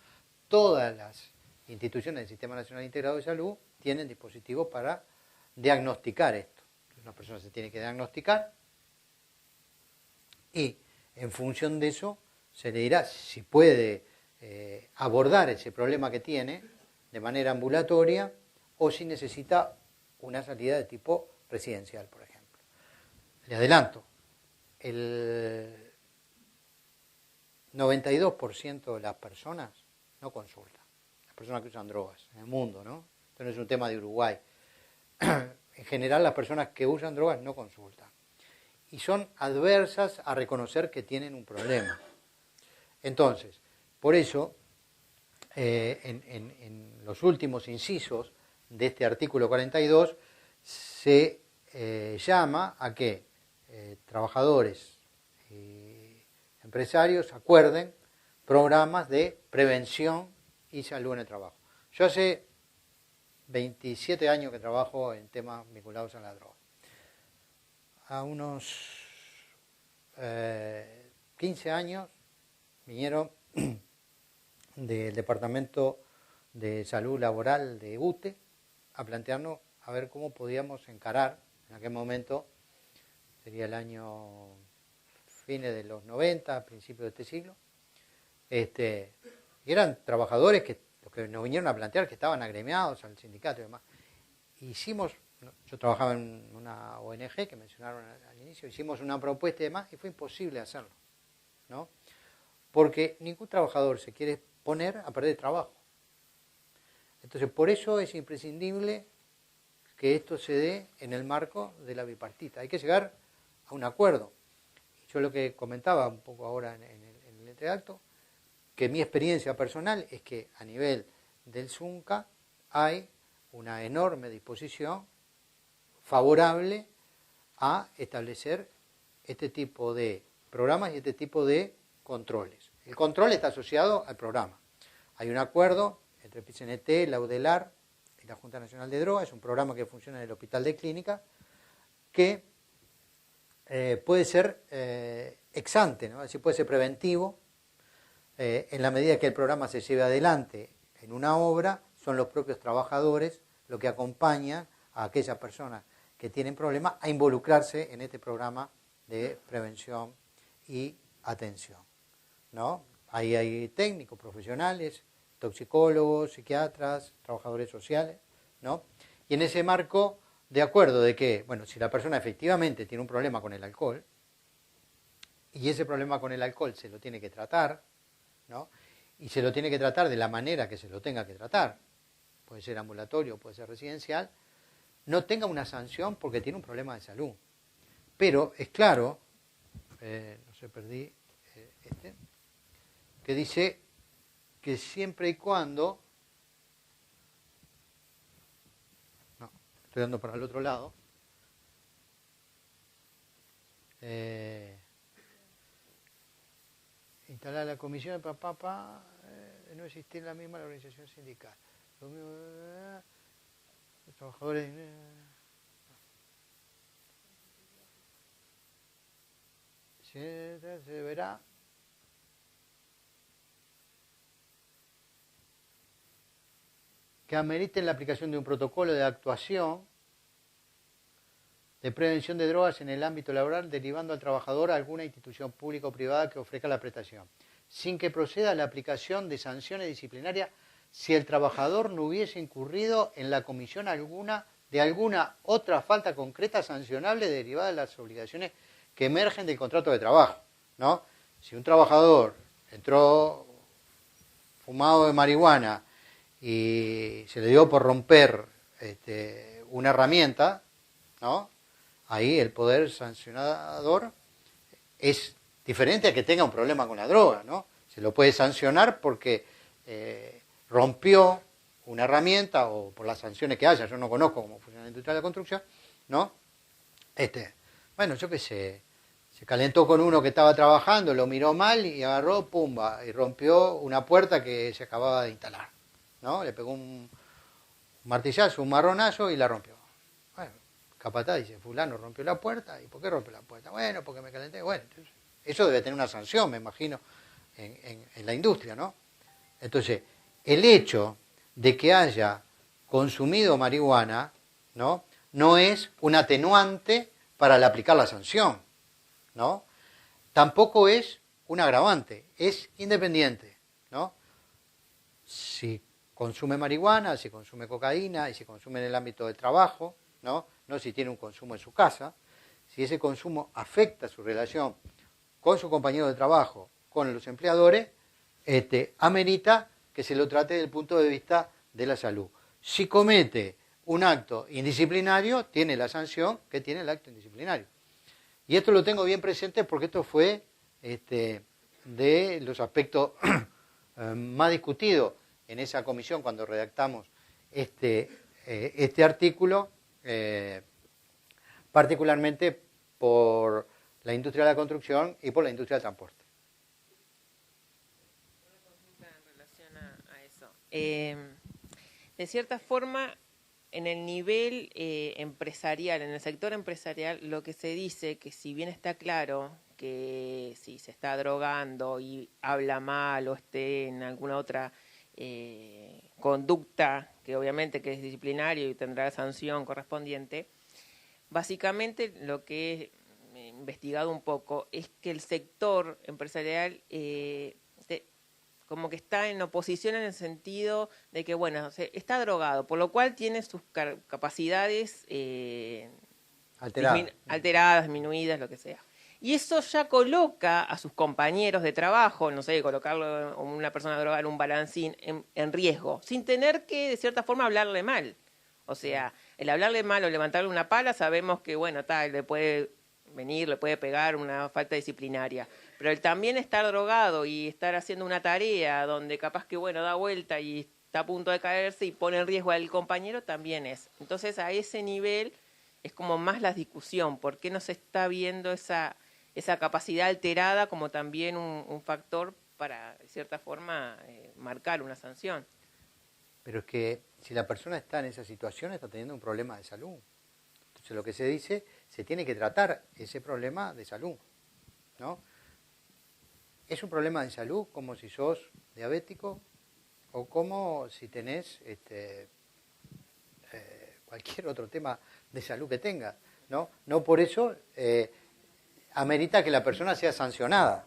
todas las instituciones del Sistema Nacional Integrado de Salud tienen dispositivos para diagnosticar esto. Entonces, una persona se tiene que diagnosticar y en función de eso se le dirá si puede abordar ese problema que tiene de manera ambulatoria o si necesita una salida de tipo residencial, por ejemplo. Le adelanto, el 92% de las personas no consultan, las personas que usan drogas en el mundo, ¿no? Esto no es un tema de Uruguay. En general, las personas que usan drogas no consultan y son adversas a reconocer que tienen un problema. Entonces, por eso, en los últimos incisos de este artículo 42 se llama a que trabajadores y empresarios acuerden programas de prevención y salud en el trabajo. Yo hace 27 años que trabajo en temas vinculados a la droga. a unos 15 años vinieron del Departamento de Salud Laboral de UTE a plantearnos a ver cómo podíamos encarar, en aquel momento sería el año fines de los 90, principios de este siglo, y eran trabajadores los que nos vinieron a plantear que estaban agremiados al sindicato y demás. Yo trabajaba en una ONG que mencionaron al inicio, hicimos una propuesta y demás, y fue imposible hacerlo, ¿no? Porque ningún trabajador se quiere poner a perder trabajo. Entonces, por eso es imprescindible que esto se dé en el marco de la bipartita. Hay que llegar a un acuerdo. Yo lo que comentaba un poco ahora en el entreacto, que mi experiencia personal es que a nivel del ZUNCA hay una enorme disposición favorable a establecer este tipo de programas y este tipo de controles. El control está asociado al programa. Hay un acuerdo entre PCNT, la UDELAR y la Junta Nacional de Drogas, es un programa que funciona en el Hospital de Clínica, que puede ser ex ante, ¿no? Es decir, puede ser preventivo, en la medida que el programa se lleve adelante en una obra, son los propios trabajadores los que acompañan a aquellas personas que tienen problemas a involucrarse en este programa de prevención y atención, ¿no? Ahí hay técnicos, profesionales, toxicólogos, psiquiatras, trabajadores sociales, ¿no? Y en ese marco, de acuerdo de que, bueno, si la persona efectivamente tiene un problema con el alcohol, y ese problema con el alcohol se lo tiene que tratar, ¿no? Y se lo tiene que tratar de la manera que se lo tenga que tratar, puede ser ambulatorio, puede ser residencial, no tenga una sanción porque tiene un problema de salud. Pero es claro, no sé, perdí que dice que siempre y cuando, no, estoy dando para el otro lado, instalar la comisión de no existir la misma la organización sindical. Lo mismo, los trabajadores se deberá que ameriten la aplicación de un protocolo de actuación de prevención de drogas en el ámbito laboral, derivando al trabajador a alguna institución pública o privada que ofrezca la prestación, sin que proceda a la aplicación de sanciones disciplinarias si el trabajador no hubiese incurrido en la comisión de alguna otra falta concreta sancionable derivada de las obligaciones que emergen del contrato de trabajo, ¿no? Si un trabajador entró fumado de marihuana y se le dio por romper una herramienta, ¿no? Ahí el poder sancionador es diferente a que tenga un problema con la droga, ¿no? Se lo puede sancionar porque rompió una herramienta o por las sanciones que haya. Yo no conozco cómo funciona la industria de la construcción, ¿no? Bueno, yo qué sé, se calentó con uno que estaba trabajando, lo miró mal y agarró, pumba, y rompió una puerta que se acababa de instalar, ¿no? Le pegó un martillazo, un marronazo y la rompió. Bueno, capataz dice, fulano rompió la puerta, ¿y por qué rompió la puerta? Bueno, porque me calenté. Bueno, entonces, eso debe tener una sanción, me imagino, en la industria, ¿no? Entonces, el hecho de que haya consumido marihuana, ¿no? No es un atenuante para aplicar la sanción, ¿no? Tampoco es un agravante, es independiente, ¿no? Si consume marihuana, si consume cocaína y si consume en el ámbito del trabajo, ¿no? No si tiene un consumo en su casa, si ese consumo afecta su relación con su compañero de trabajo, con los empleadores, amerita que se lo trate desde el punto de vista de la salud. Si comete un acto indisciplinario, tiene la sanción que tiene el acto indisciplinario. Y esto lo tengo bien presente porque esto fue de los aspectos más discutidos en esa comisión cuando redactamos este artículo, particularmente por la industria de la construcción y por la industria del transporte. Una consulta en relación a eso. De cierta forma, en el nivel empresarial, en el sector empresarial, lo que se dice que si bien está claro que si se está drogando y habla mal o esté en alguna otra conducta, que obviamente que es disciplinario y tendrá sanción correspondiente, básicamente lo que he investigado un poco es que el sector empresarial como que está en oposición en el sentido de que, bueno, está drogado, por lo cual tiene sus capacidades alteradas, disminuidas, lo que sea. Y eso ya coloca a sus compañeros de trabajo, no sé, colocarlo como una persona drogada en un balancín en riesgo, sin tener que, de cierta forma, hablarle mal. O sea, el hablarle mal o levantarle una pala, sabemos que, bueno, le puede venir, le puede pegar una falta disciplinaria. Pero el también estar drogado y estar haciendo una tarea donde capaz que, bueno, da vuelta y está a punto de caerse y pone en riesgo al compañero, también es. Entonces, a ese nivel es como más la discusión. ¿Por qué no se está viendo esa capacidad alterada como también un factor para, de cierta forma, marcar una sanción? Pero es que si la persona está en esa situación, está teniendo un problema de salud. Entonces, lo que se dice, se tiene que tratar ese problema de salud, ¿no? Es un problema de salud como si sos diabético o como si tenés cualquier otro tema de salud que tengas, ¿no? No por eso amerita que la persona sea sancionada,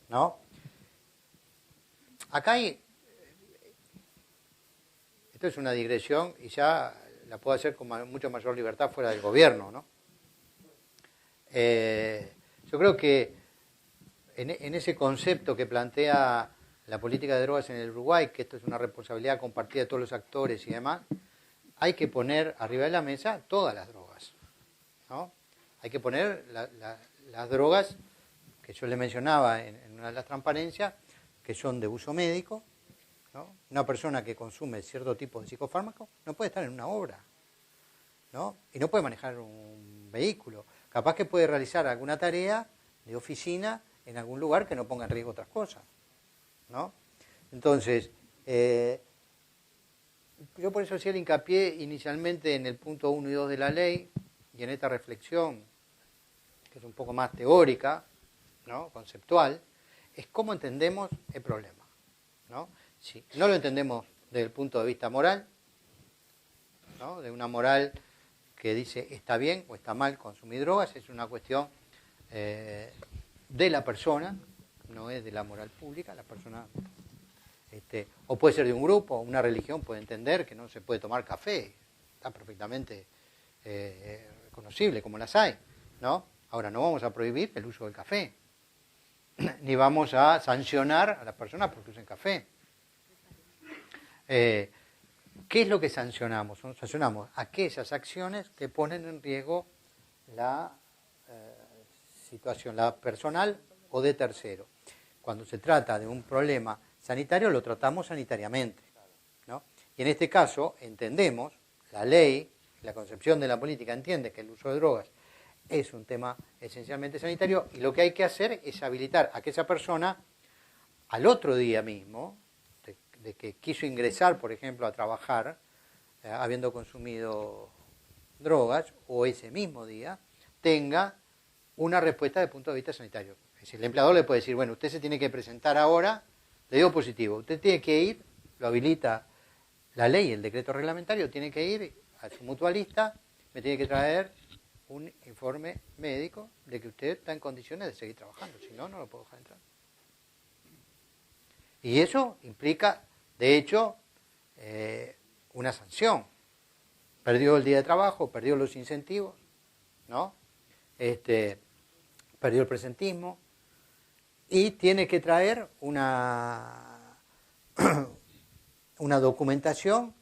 ¿no? Acá hay... Esto es una digresión y ya la puedo hacer con mucho mayor libertad fuera del gobierno, ¿no? Yo creo que en ese concepto que plantea la política de drogas en el Uruguay, que esto es una responsabilidad compartida de todos los actores y demás, hay que poner arriba de la mesa todas las drogas, ¿no? Hay que poner las drogas que yo le mencionaba en una de las transparencias, que son de uso médico, ¿no? Una persona que consume cierto tipo de psicofármacos no puede estar en una obra, ¿no? Y no puede manejar un vehículo. Capaz que puede realizar alguna tarea de oficina en algún lugar que no ponga en riesgo otras cosas, ¿no? Entonces, yo por eso hacía el hincapié inicialmente en el punto 1 y 2 de la ley y en esta reflexión, que es un poco más teórica, ¿no? Conceptual, es cómo entendemos el problema, ¿no? Si no lo entendemos desde el punto de vista moral, ¿no? De una moral que dice está bien o está mal consumir drogas, es una cuestión de la persona, no es de la moral pública. La persona, o puede ser de un grupo, una religión puede entender que no se puede tomar café, está perfectamente reconocible, como las hay, ¿no? Ahora, no vamos a prohibir el uso del café, ni vamos a sancionar a las personas porque usen café. ¿Qué es lo que sancionamos? Sancionamos aquellas acciones que ponen en riesgo la situación, la personal o de tercero. Cuando se trata de un problema sanitario, lo tratamos sanitariamente, ¿no? Y en este caso entendemos, la ley, la concepción de la política entiende que el uso de drogas es un tema esencialmente sanitario y lo que hay que hacer es habilitar a que esa persona al otro día mismo, de que quiso ingresar, por ejemplo, a trabajar, habiendo consumido drogas, o ese mismo día, tenga una respuesta desde el punto de vista sanitario. Es decir, el empleador le puede decir, bueno, usted se tiene que presentar ahora, le digo positivo, usted tiene que ir, lo habilita la ley, el decreto reglamentario, tiene que ir a su mutualista, me tiene que traer un informe médico de que usted está en condiciones de seguir trabajando, si no, no lo puedo dejar entrar. Y eso implica, de hecho, una sanción. Perdió el día de trabajo, perdió los incentivos, ¿no? Perdió el presentismo y tiene que traer una documentación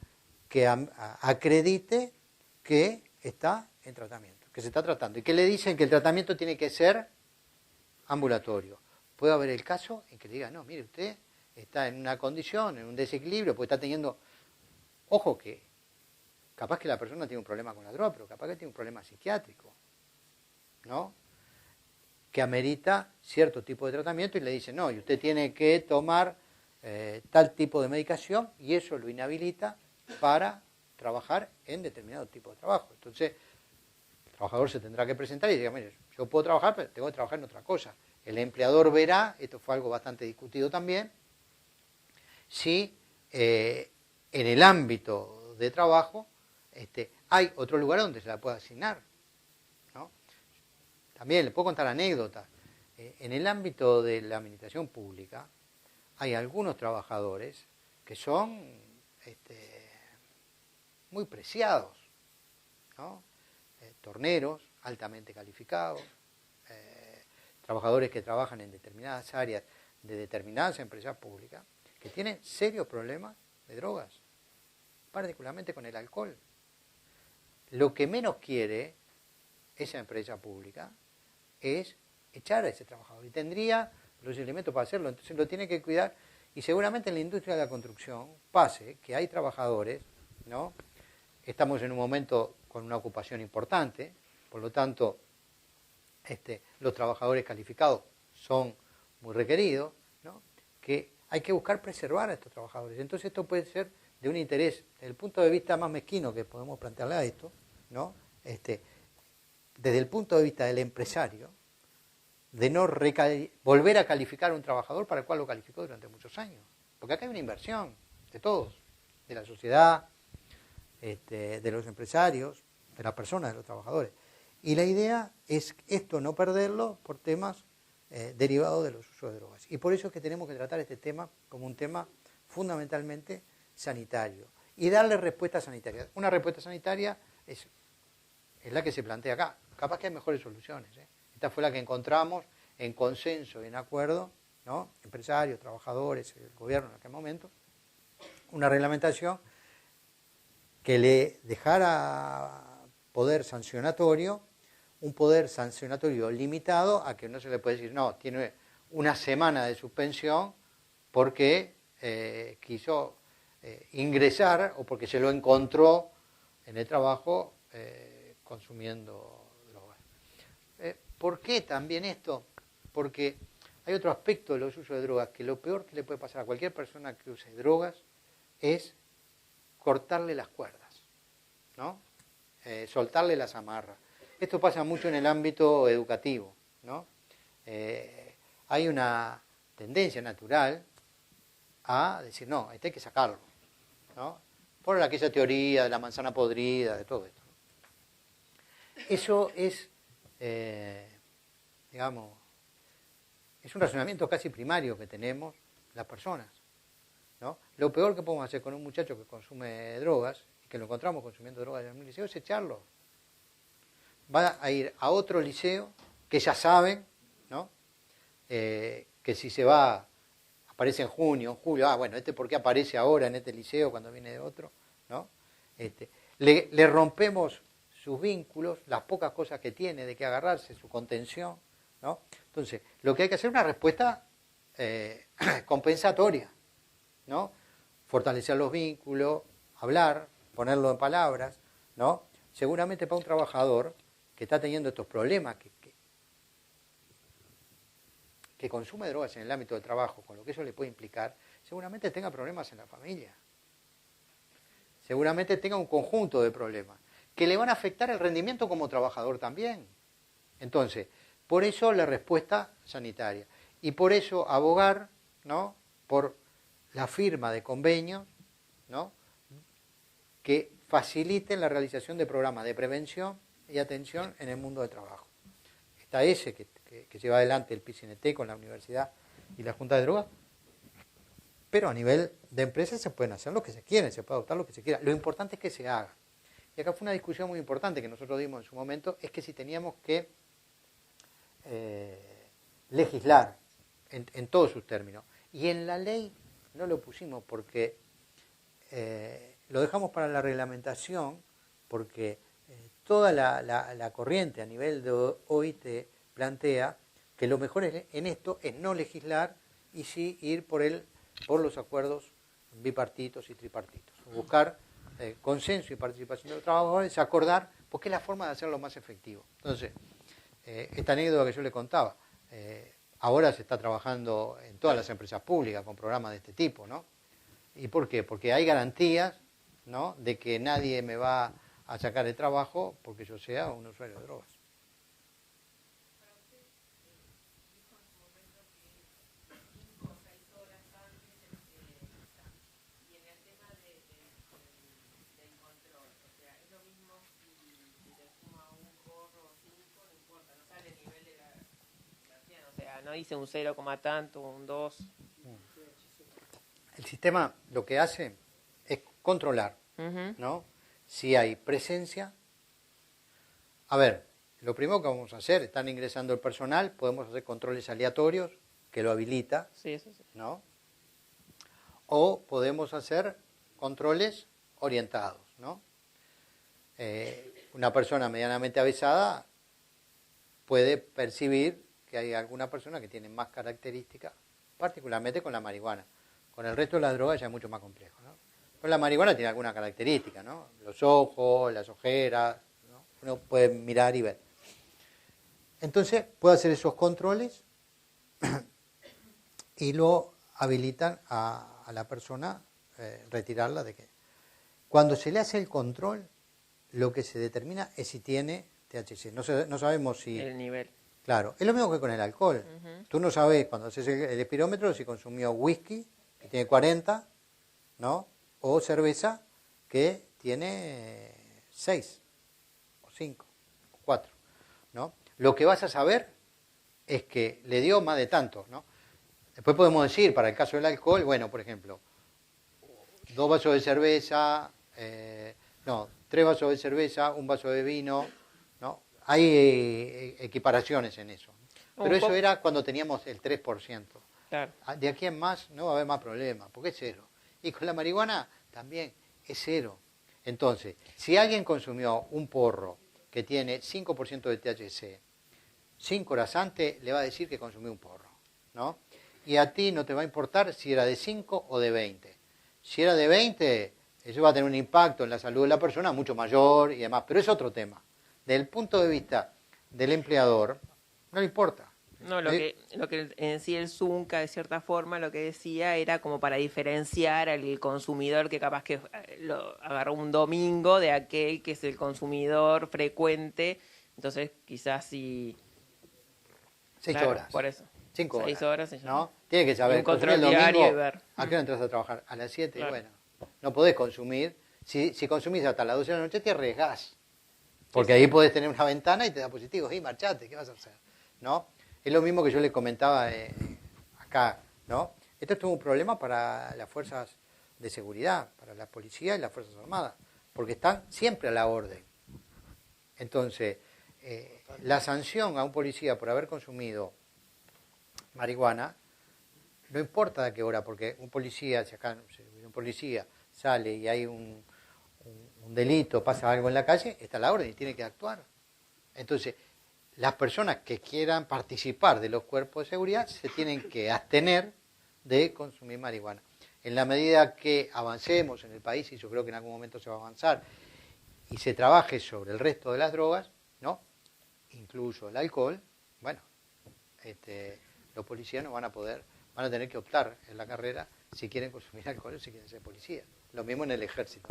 que acredite que está en tratamiento, que se está tratando y que le dicen que el tratamiento tiene que ser ambulatorio. Puede haber el caso en que le diga, no, mire, usted está en una condición, en un desequilibrio, porque está teniendo, ojo que capaz que la persona tiene un problema con la droga, pero capaz que tiene un problema psiquiátrico, ¿no? Que amerita cierto tipo de tratamiento y le dice, no, y usted tiene que tomar tal tipo de medicación y eso lo inhabilita para trabajar en determinado tipo de trabajo. Entonces, el trabajador se tendrá que presentar y diga, mire, yo puedo trabajar, pero tengo que trabajar en otra cosa. El empleador verá, esto fue algo bastante discutido también, si en el ámbito de trabajo hay otro lugar donde se la pueda asignar, ¿no? También le puedo contar anécdotas. En el ámbito de la administración pública hay algunos trabajadores que son muy preciados, ¿no? Torneros altamente calificados, trabajadores que trabajan en determinadas áreas de determinadas empresas públicas que tienen serios problemas de drogas, particularmente con el alcohol. Lo que menos quiere esa empresa pública es echar a ese trabajador y tendría los elementos para hacerlo, entonces lo tiene que cuidar. Y seguramente en la industria de la construcción pase que hay trabajadores, ¿no? Estamos en un momento con una ocupación importante, por lo tanto los trabajadores calificados son muy requeridos, ¿no? Que hay que buscar preservar a estos trabajadores. Entonces esto puede ser de un interés, desde el punto de vista más mezquino que podemos plantearle a esto, ¿no? Desde el punto de vista del empresario, de no volver a calificar a un trabajador para el cual lo calificó durante muchos años. Porque acá hay una inversión de todos, de la sociedad, de los empresarios, de las personas, de los trabajadores. Y la idea es esto, no perderlo por temas derivados de los usos de drogas. Y por eso es que tenemos que tratar este tema como un tema fundamentalmente sanitario. Y darle respuesta sanitaria. Una respuesta sanitaria es la que se plantea acá. Capaz que hay mejores soluciones, ¿eh? Esta fue la que encontramos en consenso y en acuerdo, ¿no? Empresarios, trabajadores, el gobierno en aquel momento, una reglamentación que le dejara poder sancionatorio, un poder sancionatorio limitado a que no se le puede decir, no, tiene una semana de suspensión porque quiso ingresar o porque se lo encontró en el trabajo consumiendo drogas. ¿Por qué también esto? Porque hay otro aspecto de los usos de drogas, que lo peor que le puede pasar a cualquier persona que use drogas es cortarle las cuerdas, ¿no? Soltarle las amarras. Esto pasa mucho en el ámbito educativo, ¿no? Hay una tendencia natural a decir, no, hay que sacarlo, ¿no? Por aquella teoría de la manzana podrida, de todo esto, ¿no? Eso es, digamos, es un razonamiento casi primario que tenemos las personas, ¿no? Lo peor que podemos hacer con un muchacho que consume drogas, y que lo encontramos consumiendo drogas en un liceo, es echarlo. Va a ir a otro liceo que ya saben, ¿no? Que si se va, aparece en junio, en julio, bueno, ¿por qué aparece ahora en este liceo cuando viene de otro? ¿No? Le rompemos sus vínculos, las pocas cosas que tiene de que agarrarse, su contención, ¿no? Entonces, lo que hay que hacer es una respuesta compensatoria, ¿no? Fortalecer los vínculos, hablar, ponerlo en palabras, ¿no? Seguramente para un trabajador que está teniendo estos problemas, que consume drogas en el ámbito del trabajo, con lo que eso le puede implicar, seguramente tenga problemas en la familia. Seguramente tenga un conjunto de problemas que le van a afectar el rendimiento como trabajador también. Entonces, por eso la respuesta sanitaria. Y por eso abogar, ¿no? Por la firma de convenios, ¿no? Que faciliten la realización de programas de prevención y atención en el mundo del trabajo. Está ese que lleva adelante el PCNT con la universidad y la Junta de Drogas, pero a nivel de empresas se pueden hacer lo que se quieren, se puede adoptar lo que se quiera. Lo importante es que se haga. Y acá fue una discusión muy importante que nosotros dimos en su momento, es que si teníamos que legislar en todos sus términos. Y en la ley no lo pusimos porque lo dejamos para la reglamentación, porque toda la corriente a nivel de OIT plantea que lo mejor en esto es no legislar y sí ir por los acuerdos bipartitos y tripartitos. Buscar consenso y participación de los trabajadores, acordar, porque es la forma de hacerlo más efectivo. Entonces, esta anécdota que yo le contaba, ahora se está trabajando en todas las empresas públicas con programas de este tipo, ¿no? ¿Y por qué? Porque hay garantías ¿no? De que nadie me va a sacar de trabajo porque yo sea un usuario de drogas. O sea, no dice un 0, tanto, un 2. El sistema lo que hace es controlar, ¿no? Si hay presencia. A ver, lo primero que vamos a hacer, están ingresando el personal, podemos hacer controles aleatorios, que lo habilita, Sí, eso sí. ¿no? O podemos hacer controles orientados, ¿no? Una persona medianamente avisada puede percibir que hay alguna persona que tiene más características, particularmente con la marihuana. Con el resto de las drogas ya es mucho más complejo, ¿no? Con la marihuana tiene alguna característica, ¿no? Los ojos, las ojeras, ¿no? Uno puede mirar y ver. Entonces puede hacer esos controles y lo habilitan a la persona, retirarla de que. Cuando se le hace el control, lo que se determina es si tiene THC. No sabemos si... El nivel. Claro, es lo mismo que con el alcohol. Tú no sabes cuando haces el espirómetro si consumió whisky, que tiene 40, ¿no? O cerveza, que tiene 6, o 5, o 4, ¿no? Lo que vas a saber es que le dio más de tanto, ¿no? Después podemos decir, para el caso del alcohol, bueno, por ejemplo, 2 vasos de cerveza, 3 vasos de cerveza, 1 vaso de vino, ¿no? Hay equiparaciones en eso. Pero eso era cuando teníamos el 3%. Claro. De aquí en más no va a haber más problemas, porque es 0. Y con la marihuana también es 0. Entonces, si alguien consumió un porro que tiene 5% de THC, 5 horas antes le va a decir que consumió un porro, ¿no? Y a ti no te va a importar si era de 5 o de 20. Si era de 20, eso va a tener un impacto en la salud de la persona mucho mayor y demás, pero es otro tema. Desde el punto de vista del empleador, no le importa. No, lo que en sí el Zunca, de cierta forma, lo que decía era como para diferenciar al consumidor que capaz que lo agarró un domingo de aquel que es el consumidor frecuente. Entonces, quizás sí... 6 claro, horas. Por eso. 5 horas. 6 horas. ¿No? Tiene que saber. Y un control consumir el domingo, diario y ver. ¿a qué hora entras a trabajar? A las 7, Claro. Bueno. No podés consumir. Si consumís hasta las 12 de la noche, te arriesgás. Porque ahí podés tener una ventana y te da positivo. Y marchate, ¿qué vas a hacer? ¿No? Es lo mismo que yo le comentaba acá, ¿no? Esto es un problema para las fuerzas de seguridad, para la policía y las fuerzas armadas, porque están siempre a la orden. Entonces, la sanción a un policía por haber consumido marihuana, no importa a qué hora, porque un policía, si acá un policía sale y hay un delito, pasa algo en la calle, está a la orden y tiene que actuar. Entonces, las personas que quieran participar de los cuerpos de seguridad se tienen que abstener de consumir marihuana. En la medida que avancemos en el país, y yo creo que en algún momento se va a avanzar, y se trabaje sobre el resto de las drogas, ¿no? Incluso el alcohol, bueno, los policías no van a tener que optar en la carrera si quieren consumir alcohol o si quieren ser policías. Lo mismo en el ejército.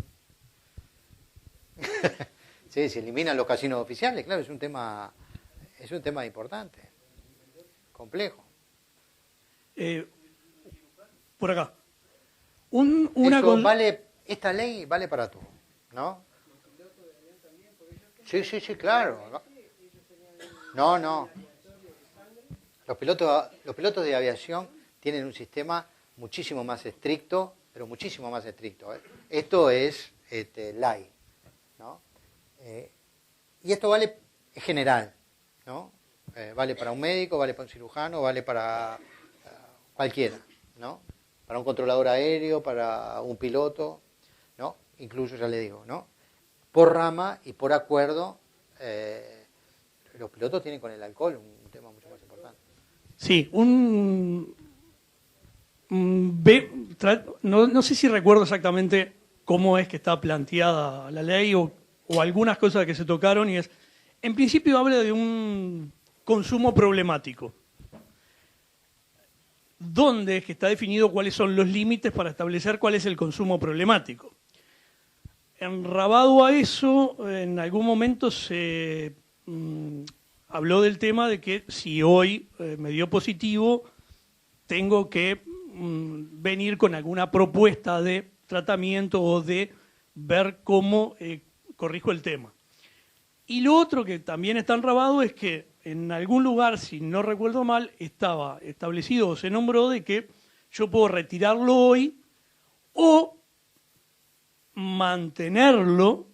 Sí, se eliminan los casinos oficiales, claro, es un tema importante, complejo. Por acá. Esta ley vale para todo, ¿no? Sí, claro. No. Los pilotos de aviación tienen un sistema muchísimo más estricto, pero muchísimo más estricto. Esto es ley, ¿no? Y esto vale en general, ¿no? Vale para un médico, vale para un cirujano, vale para cualquiera, ¿no? Para un controlador aéreo, para un piloto, ¿no? Incluso, ya le digo, ¿no? Por rama y por acuerdo, los pilotos tienen con el alcohol un tema mucho más importante. Sí, no sé si recuerdo exactamente cómo es que está planteada la ley o algunas cosas que se tocaron, y en principio habla de un consumo problemático. ¿Dónde es que está definido cuáles son los límites para establecer cuál es el consumo problemático? enrabado a eso, en algún momento se habló del tema de que si hoy me dio positivo, tengo que venir con alguna propuesta de tratamiento o de ver cómo corrijo el tema. Y lo otro que también está enrabado es que en algún lugar, si no recuerdo mal, estaba establecido o se nombró de que yo puedo retirarlo hoy o mantenerlo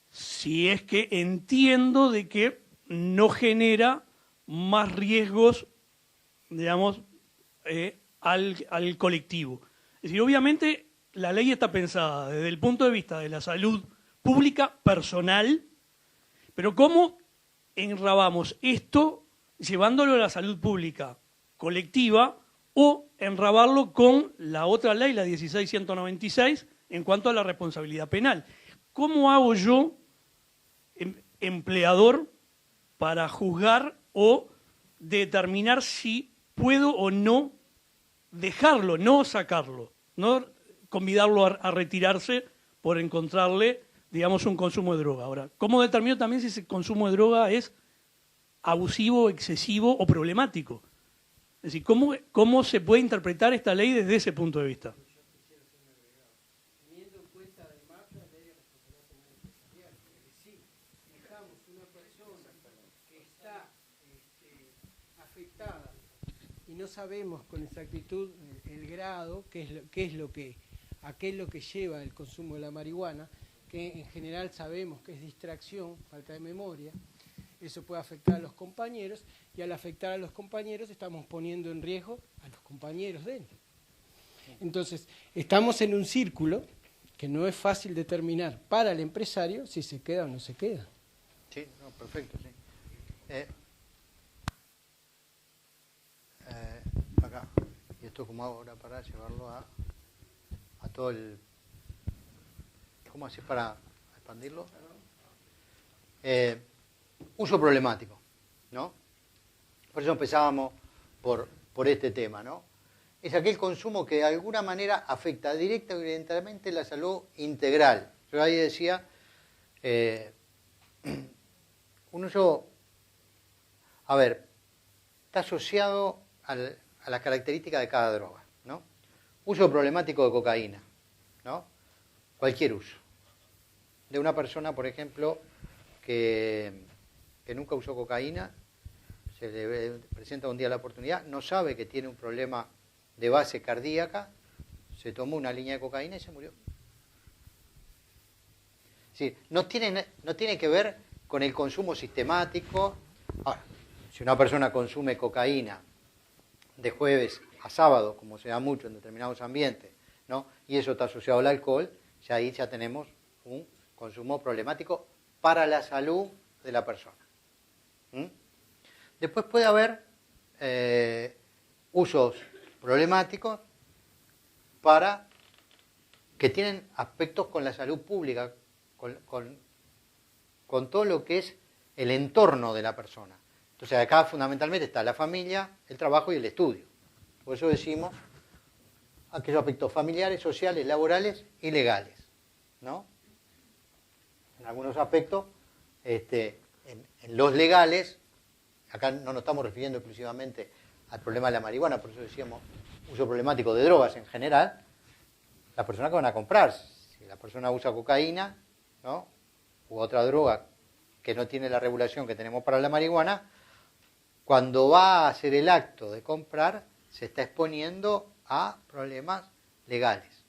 si es que entiendo de que no genera más riesgos, digamos, al colectivo. Es decir, obviamente la ley está pensada desde el punto de vista de la salud pública personal, pero ¿cómo enrabamos esto llevándolo a la salud pública colectiva o enrabarlo con la otra ley, la 16.196, en cuanto a la responsabilidad penal? ¿Cómo hago yo, empleador, para juzgar o determinar si puedo o no dejarlo, no sacarlo, no convidarlo a retirarse por encontrarle, digamos, un consumo de droga? Ahora, ¿cómo determino también si ese consumo de droga es abusivo, excesivo o problemático? Es decir, ¿cómo se puede interpretar esta ley desde ese punto de vista? Teniendo en cuenta además la ley de responsabilidad penal empresarial, es decir, dejamos una persona que está afectada y no sabemos con exactitud el grado, a qué es lo que lleva el consumo de la marihuana, que en general sabemos que es distracción, falta de memoria. Eso puede afectar a los compañeros, y al afectar a los compañeros estamos poniendo en riesgo a los compañeros de él. Entonces, estamos en un círculo que no es fácil determinar para el empresario si se queda o no se queda. Sí, no, perfecto, sí. Acá. Y esto como hago ahora para llevarlo a todo el... ¿Cómo haces para expandirlo? Uso problemático, ¿no? Por eso empezábamos por este tema, ¿no? Es aquel consumo que de alguna manera afecta directa o indirectamente la salud integral. Yo ahí decía, un uso, a ver, está asociado a las características de cada droga, ¿no? Uso problemático de cocaína, ¿no? Cualquier uso. De una persona, por ejemplo, que nunca usó cocaína, se le presenta un día la oportunidad, no sabe que tiene un problema de base cardíaca, se tomó una línea de cocaína y se murió. Sí, no tiene que ver con el consumo sistemático. Ahora, si una persona consume cocaína de jueves a sábado, como se da mucho en determinados ambientes, ¿no? Y eso está asociado al alcohol, ya ahí ya tenemos un consumo problemático para la salud de la persona. Después puede haber usos problemáticos que tienen aspectos con la salud pública, con todo lo que es el entorno de la persona. Entonces acá fundamentalmente está la familia, el trabajo y el estudio. Por eso decimos aquellos aspectos familiares, sociales, laborales y legales, ¿no? En algunos aspectos, en los legales, acá no nos estamos refiriendo exclusivamente al problema de la marihuana, por eso decíamos uso problemático de drogas en general, las personas que van a comprar, si la persona usa cocaína, ¿no? U otra droga que no tiene la regulación que tenemos para la marihuana, cuando va a hacer el acto de comprar, se está exponiendo a problemas legales.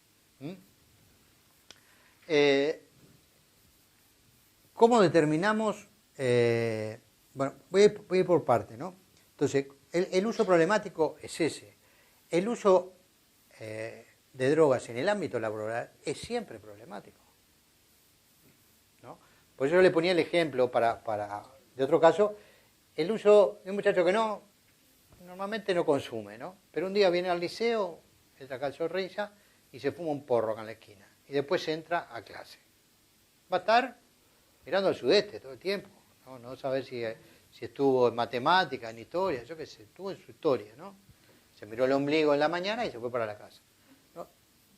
¿Cómo determinamos? Bueno, voy a ir por parte, ¿no? Entonces, el uso problemático es ese. El uso de drogas en el ámbito laboral es siempre problemático, ¿no? Por eso yo le ponía el ejemplo de otro caso, el uso de un muchacho que normalmente no consume, ¿no? Pero un día viene al liceo, entra acá al Zorrilla y se fuma un porro acá en la esquina. Y después entra a clase. Va a estar mirando al sudeste todo el tiempo, ¿no? No saber si estuvo en matemáticas, en historia, yo qué sé, estuvo en su historia, ¿no? Se miró el ombligo en la mañana y se fue para la casa, ¿no?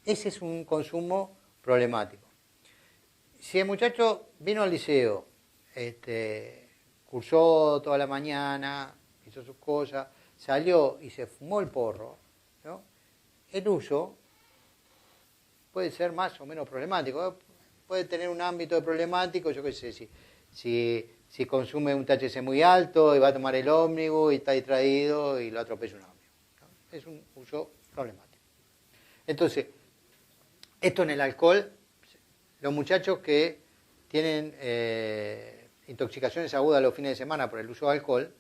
Ese es un consumo problemático. si el muchacho vino al liceo, cursó toda la mañana, hizo sus cosas, salió y se fumó el porro, ¿no? El uso puede ser más o menos problemático. Puede tener un ámbito de problemático, yo qué sé, si consume un THC muy alto y va a tomar el ómnibus y está distraído y lo atropella un ómnibus, ¿no? Es un uso problemático. Entonces, esto en el alcohol, los muchachos que tienen intoxicaciones agudas los fines de semana por el uso de alcohol,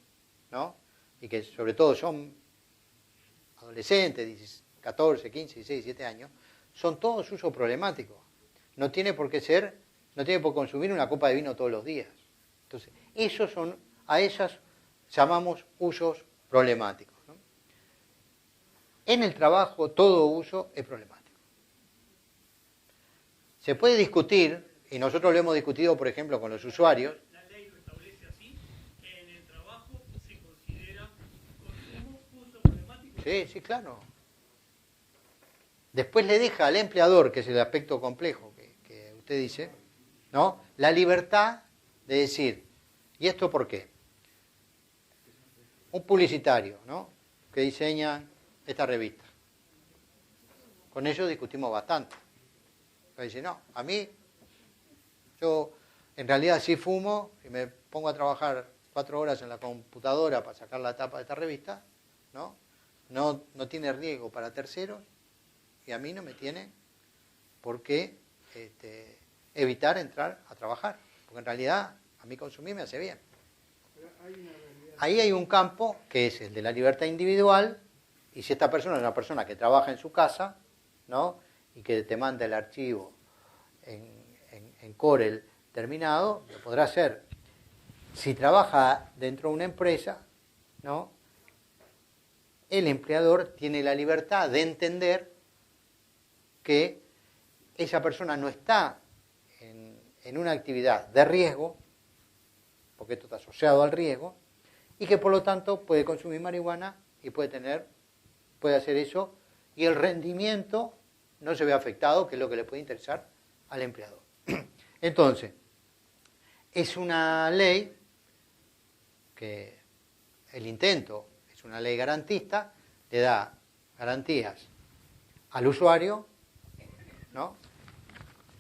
¿no? Y que sobre todo son adolescentes, 14, 15, 16, 17 años, son todos usos problemáticos. No tiene por qué consumir una copa de vino todos los días. Entonces, a esas llamamos usos problemáticos, ¿no? En el trabajo, todo uso es problemático. Se puede discutir, y nosotros lo hemos discutido, por ejemplo, con los usuarios. La ley lo establece así, que en el trabajo se considera consumo, uso problemático. Sí, claro. Después le deja al empleador, que es el aspecto complejo que usted dice, ¿no? La libertad de decir, ¿y esto por qué? Un publicitario, ¿no? Que diseña esta revista. Con ellos discutimos bastante. Dice, no, a mí, yo en realidad sí fumo y me pongo a trabajar 4 horas en la computadora para sacar la tapa de esta revista, ¿no? No tiene riesgo para terceros y a mí no me tiene por qué evitar entrar a trabajar, porque en realidad a mí consumir me hace bien. Ahí hay un campo que es el de la libertad individual, y si esta persona es una persona que trabaja en su casa, ¿no? Y que te manda el archivo en Corel terminado, lo podrá hacer. Si trabaja dentro de una empresa, ¿no? El empleador tiene la libertad de entender que esa persona no está en una actividad de riesgo, porque esto está asociado al riesgo, y que por lo tanto puede consumir marihuana y puede hacer eso, y el rendimiento no se ve afectado, que es lo que le puede interesar al empleador. Entonces, es una ley que el intento es una ley garantista, le da garantías al usuario,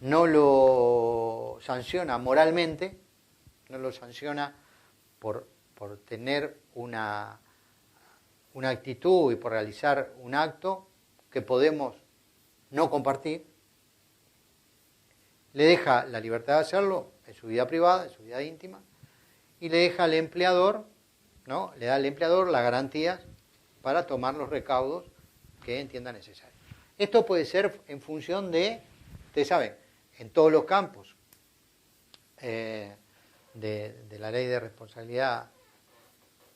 no lo sanciona moralmente, no lo sanciona por tener una actitud y por realizar un acto que podemos no compartir. Le deja la libertad de hacerlo en su vida privada, en su vida íntima, y le deja al empleador, ¿no? Le da al empleador las garantías para tomar los recaudos que entienda necesarios. Esto puede ser en función de, ustedes saben, en todos los campos de la ley de responsabilidad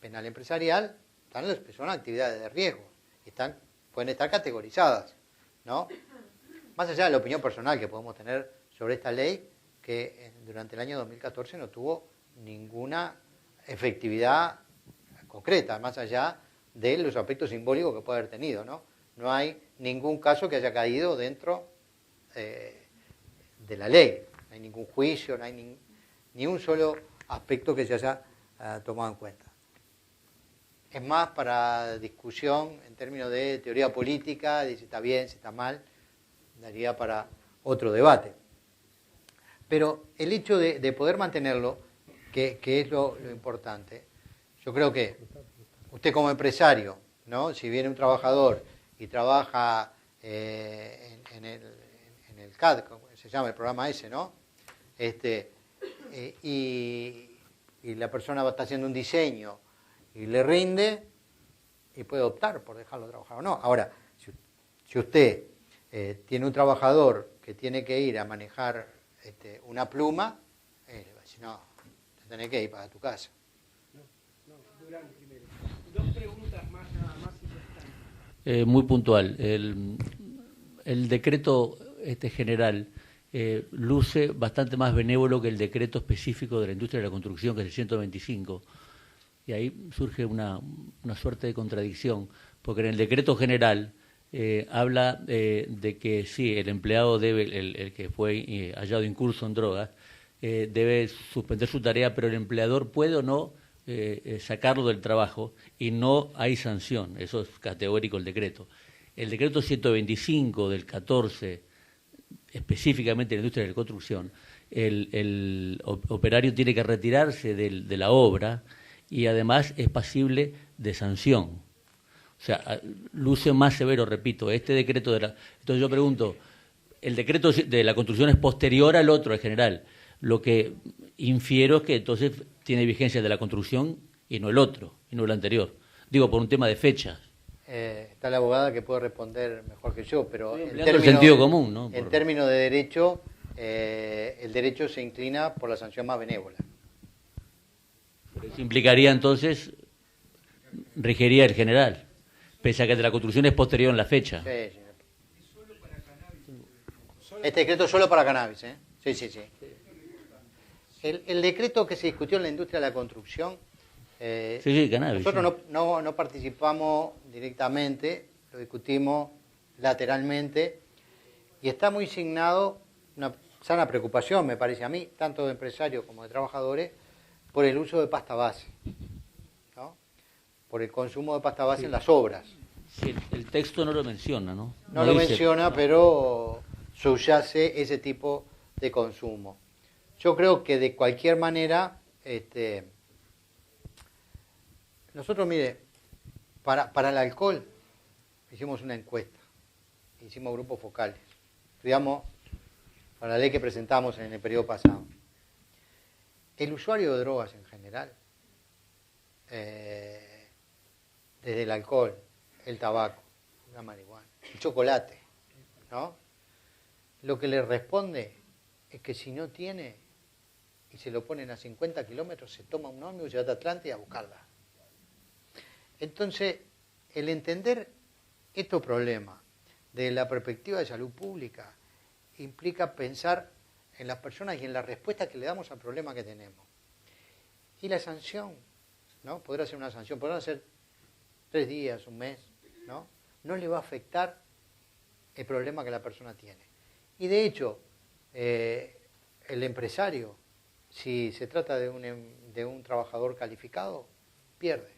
penal empresarial, son actividades de riesgo, pueden estar categorizadas, ¿no? Más allá de la opinión personal que podemos tener sobre esta ley, que durante el año 2014 no tuvo ninguna efectividad concreta, más allá de los aspectos simbólicos que puede haber tenido, ¿no? No hay ningún caso que haya caído dentro de la ley, no hay ningún juicio, no hay ni un solo aspecto que se haya tomado en cuenta. Es más para discusión en términos de teoría política, de si está bien, si está mal, daría para otro debate. Pero el hecho de poder mantenerlo, que es lo importante, yo creo que usted como empresario, ¿no? Si viene un trabajador y trabaja en el CAD, como se llama el programa ese, ¿no? Y la persona está haciendo un diseño y le rinde, y puede optar por dejarlo trabajar o no. Ahora, si usted tiene un trabajador que tiene que ir a manejar una pluma, le va a decir, no, te tenés que ir para tu casa. Durán primero. 2 preguntas más, nada más y ya están. Muy puntual. El decreto general luce bastante más benévolo que el decreto específico de la industria de la construcción, que es el 125. Y ahí surge una suerte de contradicción, porque en el decreto general habla de que sí, el empleado debe, el que fue hallado incurso en drogas, debe suspender su tarea, pero el empleador puede o no sacarlo del trabajo y no hay sanción. Eso es categórico el decreto. El decreto 125 del 14, específicamente en la industria de la construcción, el operario tiene que retirarse de la obra y además es pasible de sanción. O sea, luce más severo, repito, este decreto de la... Entonces yo pregunto, el decreto de la construcción es posterior al otro, en general. Lo que infiero es que entonces tiene vigencia de la construcción y no el otro, y no el anterior. Digo, por un tema de fechas. Está la abogada que puede responder mejor que yo, pero el sentido común, ¿no? En términos de derecho, el derecho se inclina por la sanción más benévola. Eso implicaría entonces, regería el general, pese a que de la construcción es posterior en la fecha. Sí, sí. Este decreto es solo para cannabis, ¿eh? Sí, sí, sí. El decreto que se discutió en la industria de la construcción, sí, cannabis, nosotros no participamos directamente, lo discutimos lateralmente, y está muy signado una sana preocupación, me parece a mí, tanto de empresarios como de trabajadores, por el uso de pasta base, ¿no? Por el consumo de pasta base en las obras. Sí, el texto no lo menciona, ¿no? No lo menciona, pero subyace ese tipo de consumo. Yo creo que de cualquier manera, nosotros, mire, para el alcohol hicimos una encuesta, hicimos grupos focales, estudiamos para la ley que presentamos en el periodo pasado. El usuario de drogas en general, desde el alcohol, el tabaco, la marihuana, el chocolate, ¿no? Lo que le responde es que si no tiene y se lo ponen a 50 kilómetros, se toma un ómnibus y va a Atlanta y a buscarla. Entonces, el entender estos problemas desde la perspectiva de salud pública implica pensar en las personas y en la respuesta que le damos al problema que tenemos. Y la sanción, ¿no? Podrá ser una sanción, podrán ser 3 días, un mes, ¿no? No le va a afectar el problema que la persona tiene. Y de hecho, el empresario, si se trata de un trabajador calificado, pierde,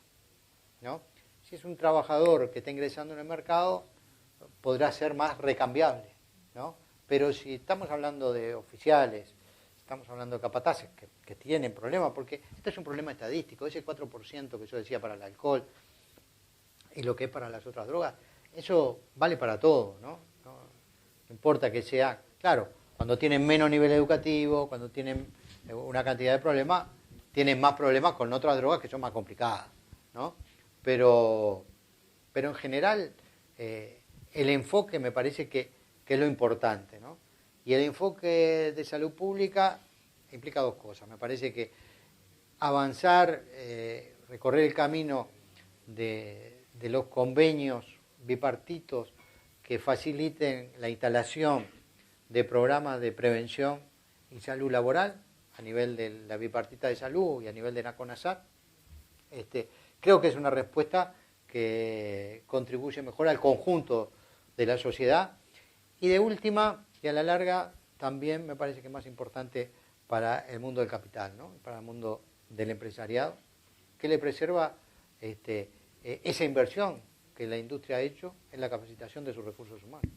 ¿no? Si es un trabajador que está ingresando en el mercado, podrá ser más recambiable, ¿no? Pero si estamos hablando de oficiales, estamos hablando de capataces que tienen problemas, porque este es un problema estadístico, ese 4% que yo decía para el alcohol y lo que es para las otras drogas, eso vale para todo, ¿no? No importa que sea, claro, cuando tienen menos nivel educativo, cuando tienen una cantidad de problemas, tienen más problemas con otras drogas que son más complicadas, ¿no? Pero en general, el enfoque me parece que es lo importante, ¿no? Y el enfoque de salud pública implica 2 cosas. Me parece que avanzar, recorrer el camino de los convenios bipartitos que faciliten la instalación de programas de prevención y salud laboral a nivel de la bipartita de salud y a nivel de la CONASAT, creo que es una respuesta que contribuye mejor al conjunto de la sociedad y de última y a la larga también me parece que es más importante para el mundo del capital, ¿no? Para el mundo del empresariado, que le preserva esa inversión que la industria ha hecho en la capacitación de sus recursos humanos.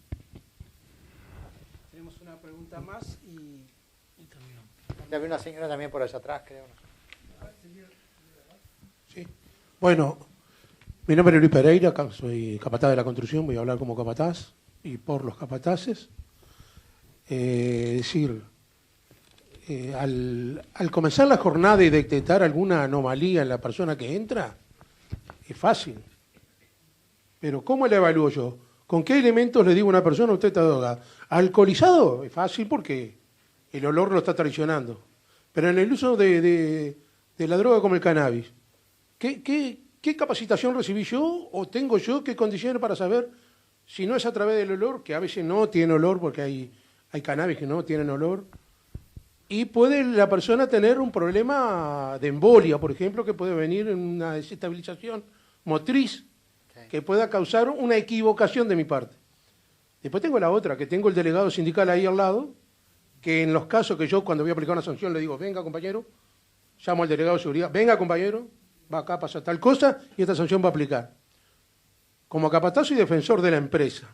Tenemos una pregunta más y terminamos. Había una señora también por allá atrás, creo. Sí. Bueno, mi nombre es Luis Pereira, soy capataz de la construcción, voy a hablar como capataz y por los capataces. Al comenzar la jornada y detectar alguna anomalía en la persona que entra, es fácil. Pero ¿cómo la evalúo yo? ¿Con qué elementos le digo a una persona usted está drogada? ¿Alcoholizado? Es fácil porque el olor lo está traicionando. Pero en el uso de la droga como el cannabis, ¿qué capacitación recibí yo o tengo yo? ¿Qué condiciones para saber si no es a través del olor, que a veces no tiene olor porque hay cannabis que no tienen olor? Y puede la persona tener un problema de embolia, por ejemplo, que puede venir en una desestabilización motriz. Sí. que pueda causar una equivocación de mi parte. Después tengo la otra, que tengo el delegado sindical ahí al lado, que en los casos que yo cuando voy a aplicar una sanción le digo, venga compañero, llamo al delegado de seguridad, venga compañero, va acá, pasa tal cosa y esta sanción va a aplicar. Como capataz soy defensor de la empresa.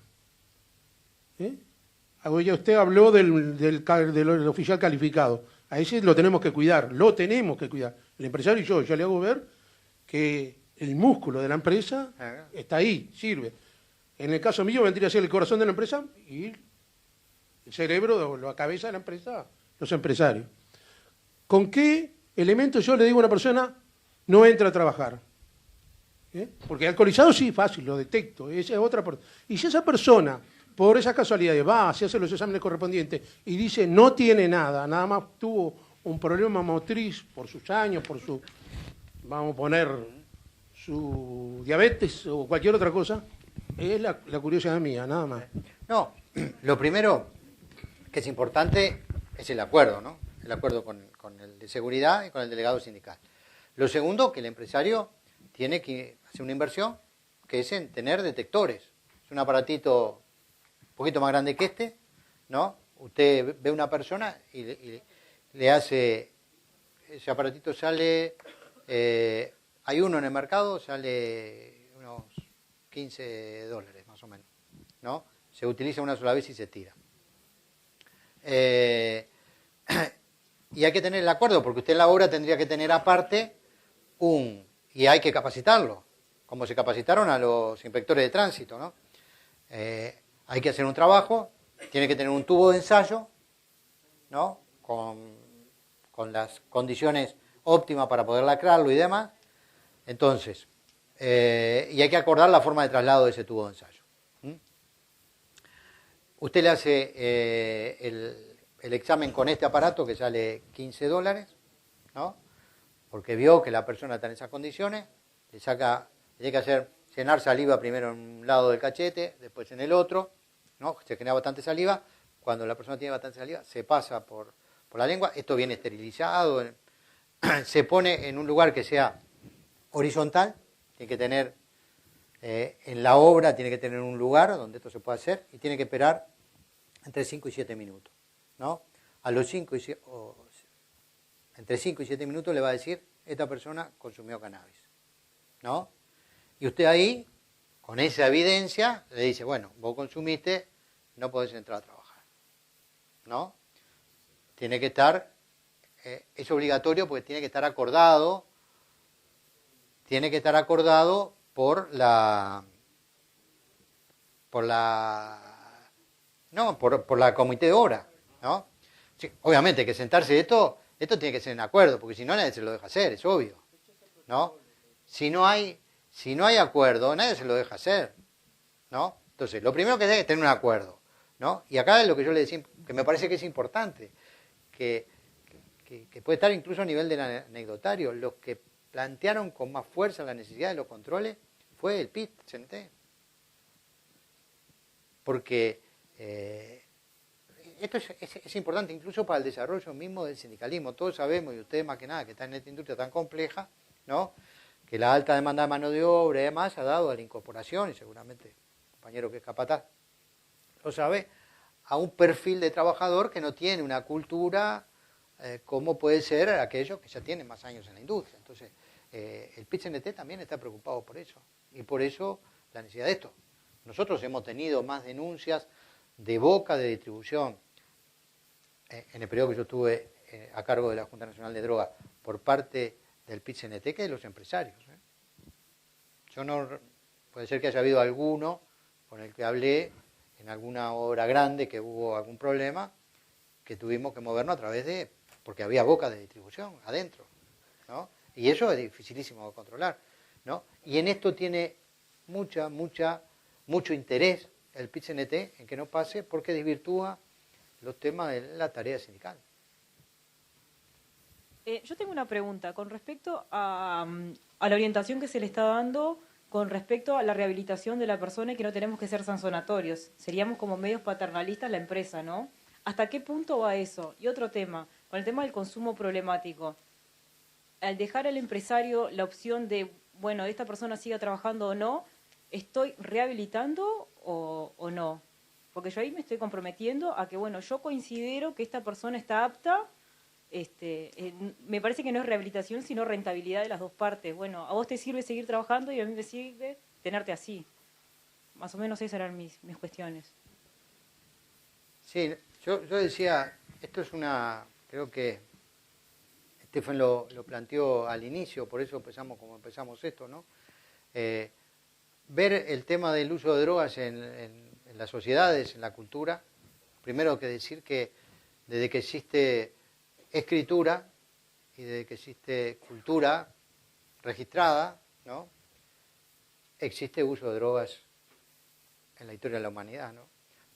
Ya usted habló del oficial calificado. A ese lo tenemos que cuidar, El empresario y yo ya le hago ver que el músculo de la empresa está ahí, sirve. En el caso mío vendría a ser el corazón de la empresa y el cerebro, la cabeza de la empresa, los empresarios. ¿Con qué elementos yo le digo a una persona no entra a trabajar? Porque alcoholizado sí, fácil, lo detecto. Esa es otra. Y si esa persona, por esas casualidades, va, se hace los exámenes correspondientes y dice no tiene nada, nada más tuvo un problema motriz por sus años, por su, vamos a poner, su diabetes o cualquier otra cosa, es la curiosidad mía, nada más. No, lo primero que es importante es el acuerdo, ¿no? El acuerdo con el de seguridad y con el delegado sindical. Lo segundo, que el empresario tiene que hacer una inversión, que es en tener detectores. Es un aparatito un poquito más grande que este, ¿no? Usted ve una persona y le hace, ese aparatito sale, hay uno en el mercado, sale unos $15 más o menos, ¿no? Se utiliza una sola vez y se tira. Y hay que tener el acuerdo, porque usted en la obra tendría que tener aparte y hay que capacitarlo, como se capacitaron a los inspectores de tránsito, ¿no? Hay que hacer un trabajo, tiene que tener un tubo de ensayo, ¿no? Con las condiciones óptimas para poder lacrarlo y demás. Entonces, y hay que acordar la forma de traslado de ese tubo de ensayo. Usted le hace el examen con este aparato que sale $15, ¿no? Porque vio que la persona está en esas condiciones, le tiene que hacer llenar saliva primero en un lado del cachete, después en el otro, ¿no? Se genera bastante saliva. Cuando la persona tiene bastante saliva, se pasa por la lengua. Esto viene esterilizado, se pone en un lugar que sea horizontal, tiene que tener, en la obra tiene que tener un lugar donde esto se pueda hacer y tiene que esperar entre 5 y 7 minutos, ¿no? A los entre 5 y 7 minutos le va a decir, esta persona consumió cannabis, ¿no? Y usted ahí, con esa evidencia, le dice, bueno, vos consumiste, no podés entrar a trabajar, ¿no? Tiene que estar, es obligatorio porque tiene que estar acordado por la comité de obra, ¿no? Sí, obviamente que sentarse esto tiene que ser en acuerdo, porque si no nadie se lo deja hacer, es obvio, ¿no? Si no hay acuerdo, nadie se lo deja hacer, ¿no? Entonces, lo primero que hay es tener un acuerdo, ¿no? Y acá es lo que yo le decía, que me parece que es importante, que puede estar incluso a nivel del anecdotario. Los que plantearon con más fuerza la necesidad de los controles fue el PIT-CNT. Porque esto es importante incluso para el desarrollo mismo del sindicalismo. Todos sabemos, y ustedes más que nada, que están en esta industria tan compleja, ¿no? Que la alta demanda de mano de obra y demás ha dado a la incorporación, y seguramente el compañero que es capataz lo sabe, a un perfil de trabajador que no tiene una cultura como puede ser aquellos que ya tienen más años en la industria. Entonces, el PIT-CNT también está preocupado por eso, y por eso la necesidad de esto. Nosotros hemos tenido más denuncias de boca de distribución en el periodo que yo estuve a cargo de la Junta Nacional de Drogas por parte del PIT-CNT que de los empresarios. Yo no, puede ser que haya habido alguno con el que hablé en alguna obra grande que hubo algún problema, que tuvimos que movernos a través porque había boca de distribución adentro, ¿no? Y eso es dificilísimo de controlar, ¿no? Y en esto tiene mucho interés el PIT-CNT en que no pase, porque desvirtúa los temas de la tarea sindical. Yo tengo una pregunta con respecto a la orientación que se le está dando con respecto a la rehabilitación de la persona y que no tenemos que ser sancionatorios. Seríamos como medios paternalistas la empresa, ¿no? ¿Hasta qué punto va eso? Y otro tema, con el tema del consumo problemático. Al dejar al empresario la opción de, bueno, esta persona siga trabajando o no, ¿estoy rehabilitando o no? Porque yo ahí me estoy comprometiendo a que, bueno, yo considero que esta persona está apta. Me parece que no es rehabilitación, sino rentabilidad de las dos partes. Bueno, a vos te sirve seguir trabajando y a mí me sirve tenerte así. Más o menos esas eran mis cuestiones. Sí, yo decía, esto es creo que Estefan lo planteó al inicio, por eso empezamos como empezamos esto, ¿no? Ver el tema del uso de drogas en las sociedades, en la cultura. Primero que decir que desde que existe escritura y desde que existe cultura registrada, ¿no? Existe uso de drogas en la historia de la humanidad, ¿no?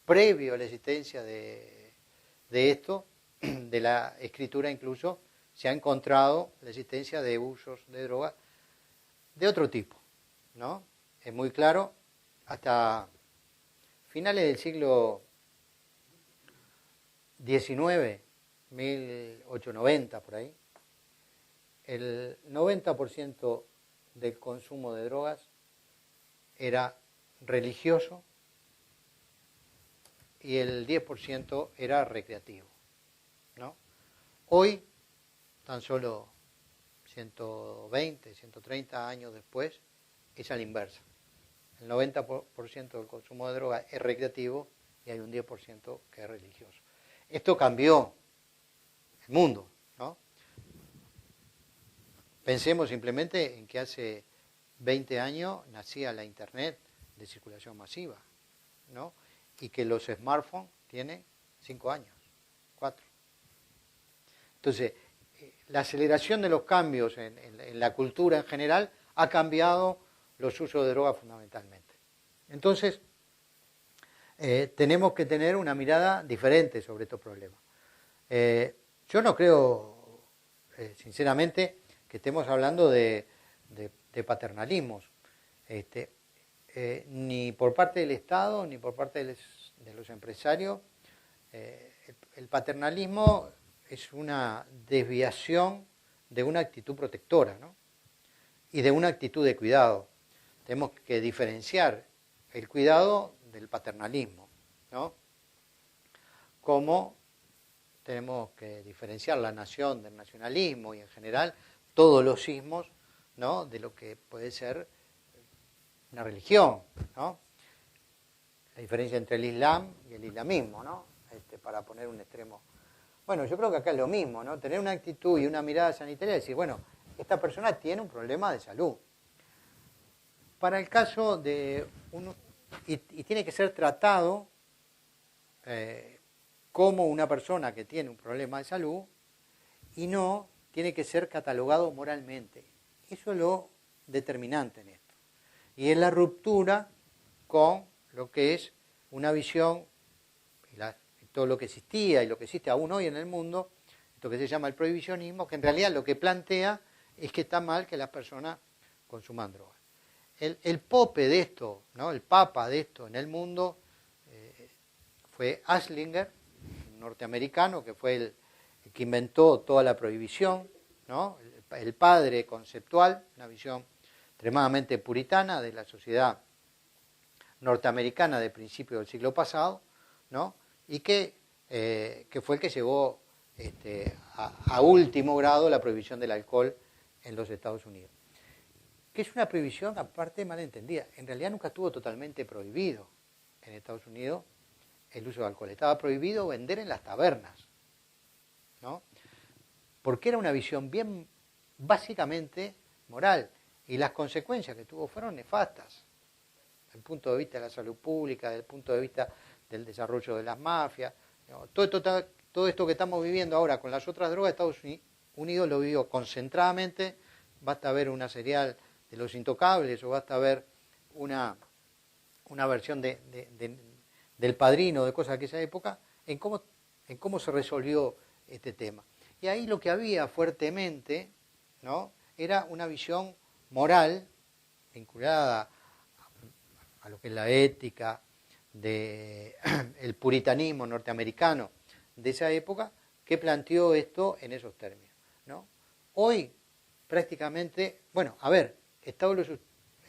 Previo a la existencia de esto, de la escritura incluso, se ha encontrado la existencia de usos de drogas de otro tipo, ¿no? Es muy claro, hasta finales del siglo XIX, 1890 por ahí, el 90% del consumo de drogas era religioso y el 10% era recreativo, ¿no? Hoy, tan solo 120, 130 años después, es a la inversa. El 90% del consumo de droga es recreativo y hay un 10% que es religioso. Esto cambió el mundo, ¿no? Pensemos simplemente en que hace 20 años nacía la Internet de circulación masiva, ¿no? Y que los smartphones tienen 5 años, 4. Entonces, la aceleración de los cambios en la cultura en general ha cambiado los usos de drogas fundamentalmente. Entonces, tenemos que tener una mirada diferente sobre estos problemas. Yo no creo, sinceramente, que estemos hablando de paternalismos, ni por parte del Estado, ni por parte de los empresarios. El paternalismo es una desviación de una actitud protectora, ¿no? Y de una actitud de cuidado. Tenemos que diferenciar el cuidado del paternalismo, ¿no? Como tenemos que diferenciar la nación del nacionalismo y en general todos los sismos, ¿no? De lo que puede ser una religión, ¿no? La diferencia entre el Islam y el islamismo, ¿no? Para poner un extremo. Bueno, yo creo que acá es lo mismo, ¿no? Tener una actitud y una mirada sanitaria y decir, bueno, esta persona tiene un problema de salud. Para el caso de uno, y tiene que ser tratado como una persona que tiene un problema de salud y no tiene que ser catalogado moralmente. Eso es lo determinante en esto. Y es la ruptura con lo que es una visión, y todo lo que existía y lo que existe aún hoy en el mundo, esto que se llama el prohibicionismo, que en realidad lo que plantea es que está mal que las personas consuman drogas. El pope de esto, ¿no? El papa de esto en el mundo fue Anslinger, un norteamericano que fue el que inventó toda la prohibición, ¿no? El padre conceptual, una visión extremadamente puritana de la sociedad norteamericana de principios del siglo pasado, ¿no? Y que fue el que llevó a último grado la prohibición del alcohol en los Estados Unidos. Que es una prohibición aparte malentendida. En realidad nunca estuvo totalmente prohibido en Estados Unidos el uso de alcohol. Estaba prohibido vender en las tabernas, ¿no? Porque era una visión bien básicamente moral. Y las consecuencias que tuvo fueron nefastas. Desde el punto de vista de la salud pública, desde el punto de vista del desarrollo de las mafias. Todo esto que estamos viviendo ahora con las otras drogas, Estados Unidos lo vivió concentradamente. Basta ver una serial de Los Intocables o basta ver una versión del Padrino, de cosas de aquella época, en cómo se resolvió este tema. Y ahí lo que había fuertemente, ¿no? Era una visión moral vinculada a lo que es la ética del puritanismo norteamericano de esa época, que planteó esto en esos términos, ¿no? Hoy prácticamente, bueno, a ver, Estados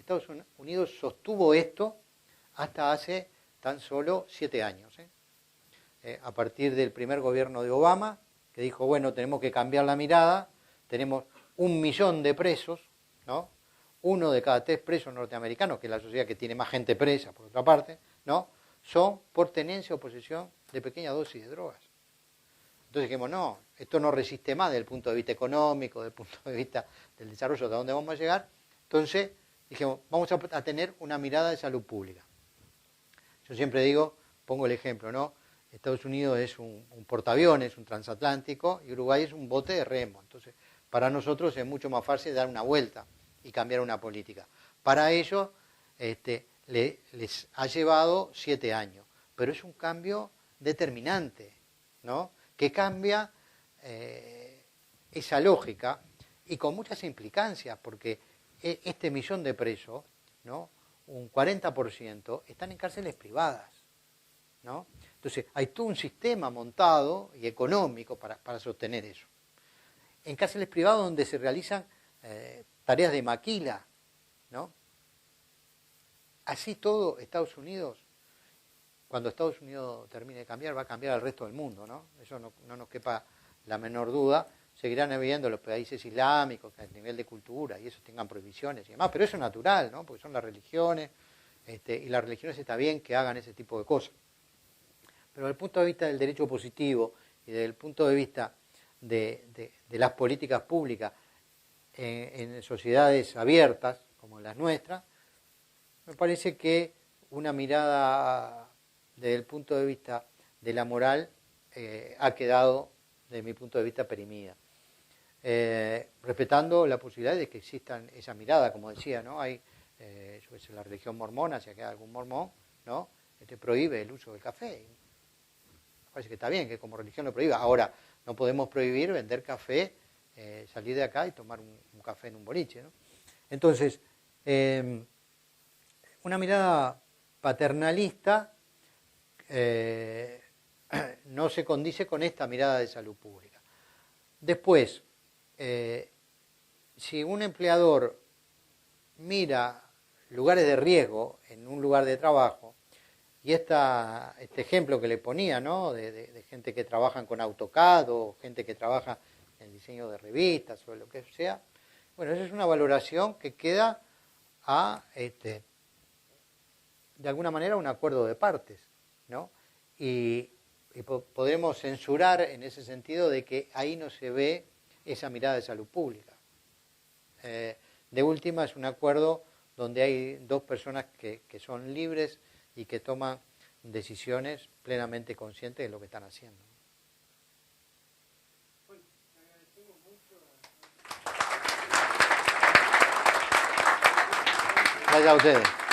Estados Unidos sostuvo esto hasta hace tan solo 7 años. A partir del primer gobierno de Obama, que dijo, bueno, tenemos que cambiar la mirada, tenemos 1 millón de presos, ¿no? 1 de cada 3 presos norteamericanos, que es la sociedad que tiene más gente presa, por otra parte, ¿no? Son por tenencia o posesión de pequeñas dosis de drogas. Entonces dijimos, no, esto no resiste más desde el punto de vista económico, desde el punto de vista del desarrollo, de dónde vamos a llegar. Entonces dijimos, vamos a tener una mirada de salud pública. Yo siempre digo, pongo el ejemplo, ¿no? Estados Unidos es un portaaviones, un transatlántico, y Uruguay es un bote de remo. Entonces, para nosotros es mucho más fácil dar una vuelta y cambiar una política. Para ello, les ha llevado 7 años, pero es un cambio determinante, ¿no? Que cambia esa lógica y con muchas implicancias, porque este millón de presos, ¿no? Un 40% están en cárceles privadas, ¿no? Entonces, hay todo un sistema montado y económico para sostener eso. En cárceles privadas donde se realizan tareas de maquila, ¿no? Así todo, Estados Unidos, cuando Estados Unidos termine de cambiar, va a cambiar al resto del mundo, ¿no? Eso no nos quepa la menor duda. Seguirán habiendo los países islámicos que a nivel de cultura y eso tengan prohibiciones y demás, pero eso es natural, ¿no? Porque son las religiones, y las religiones está bien que hagan ese tipo de cosas. Pero desde el punto de vista del derecho positivo y desde el punto de vista de las políticas públicas en sociedades abiertas como las nuestras, me parece que una mirada desde el punto de vista de la moral ha quedado, desde mi punto de vista, perimida. Respetando la posibilidad de que existan esa mirada, como decía, ¿no? Hay, la religión mormona, si hay algún mormón, ¿no? Prohíbe el uso del café. Me parece que está bien que como religión lo prohíba. Ahora, no podemos prohibir vender café, salir de acá y tomar un café en un boliche, ¿no? Entonces, una mirada paternalista no se condice con esta mirada de salud pública. Después, si un empleador mira lugares de riesgo en un lugar de trabajo, y este ejemplo que le ponía, ¿no? de gente que trabaja con AutoCAD o gente que trabaja en diseño de revistas o lo que sea, bueno, esa es una valoración que queda a, de alguna manera, un acuerdo de partes, ¿no? Y podemos censurar en ese sentido de que ahí no se ve esa mirada de salud pública. De última, es un acuerdo donde hay 2 personas que son libres y que toman decisiones plenamente conscientes de lo que están haciendo. Gracias a ustedes.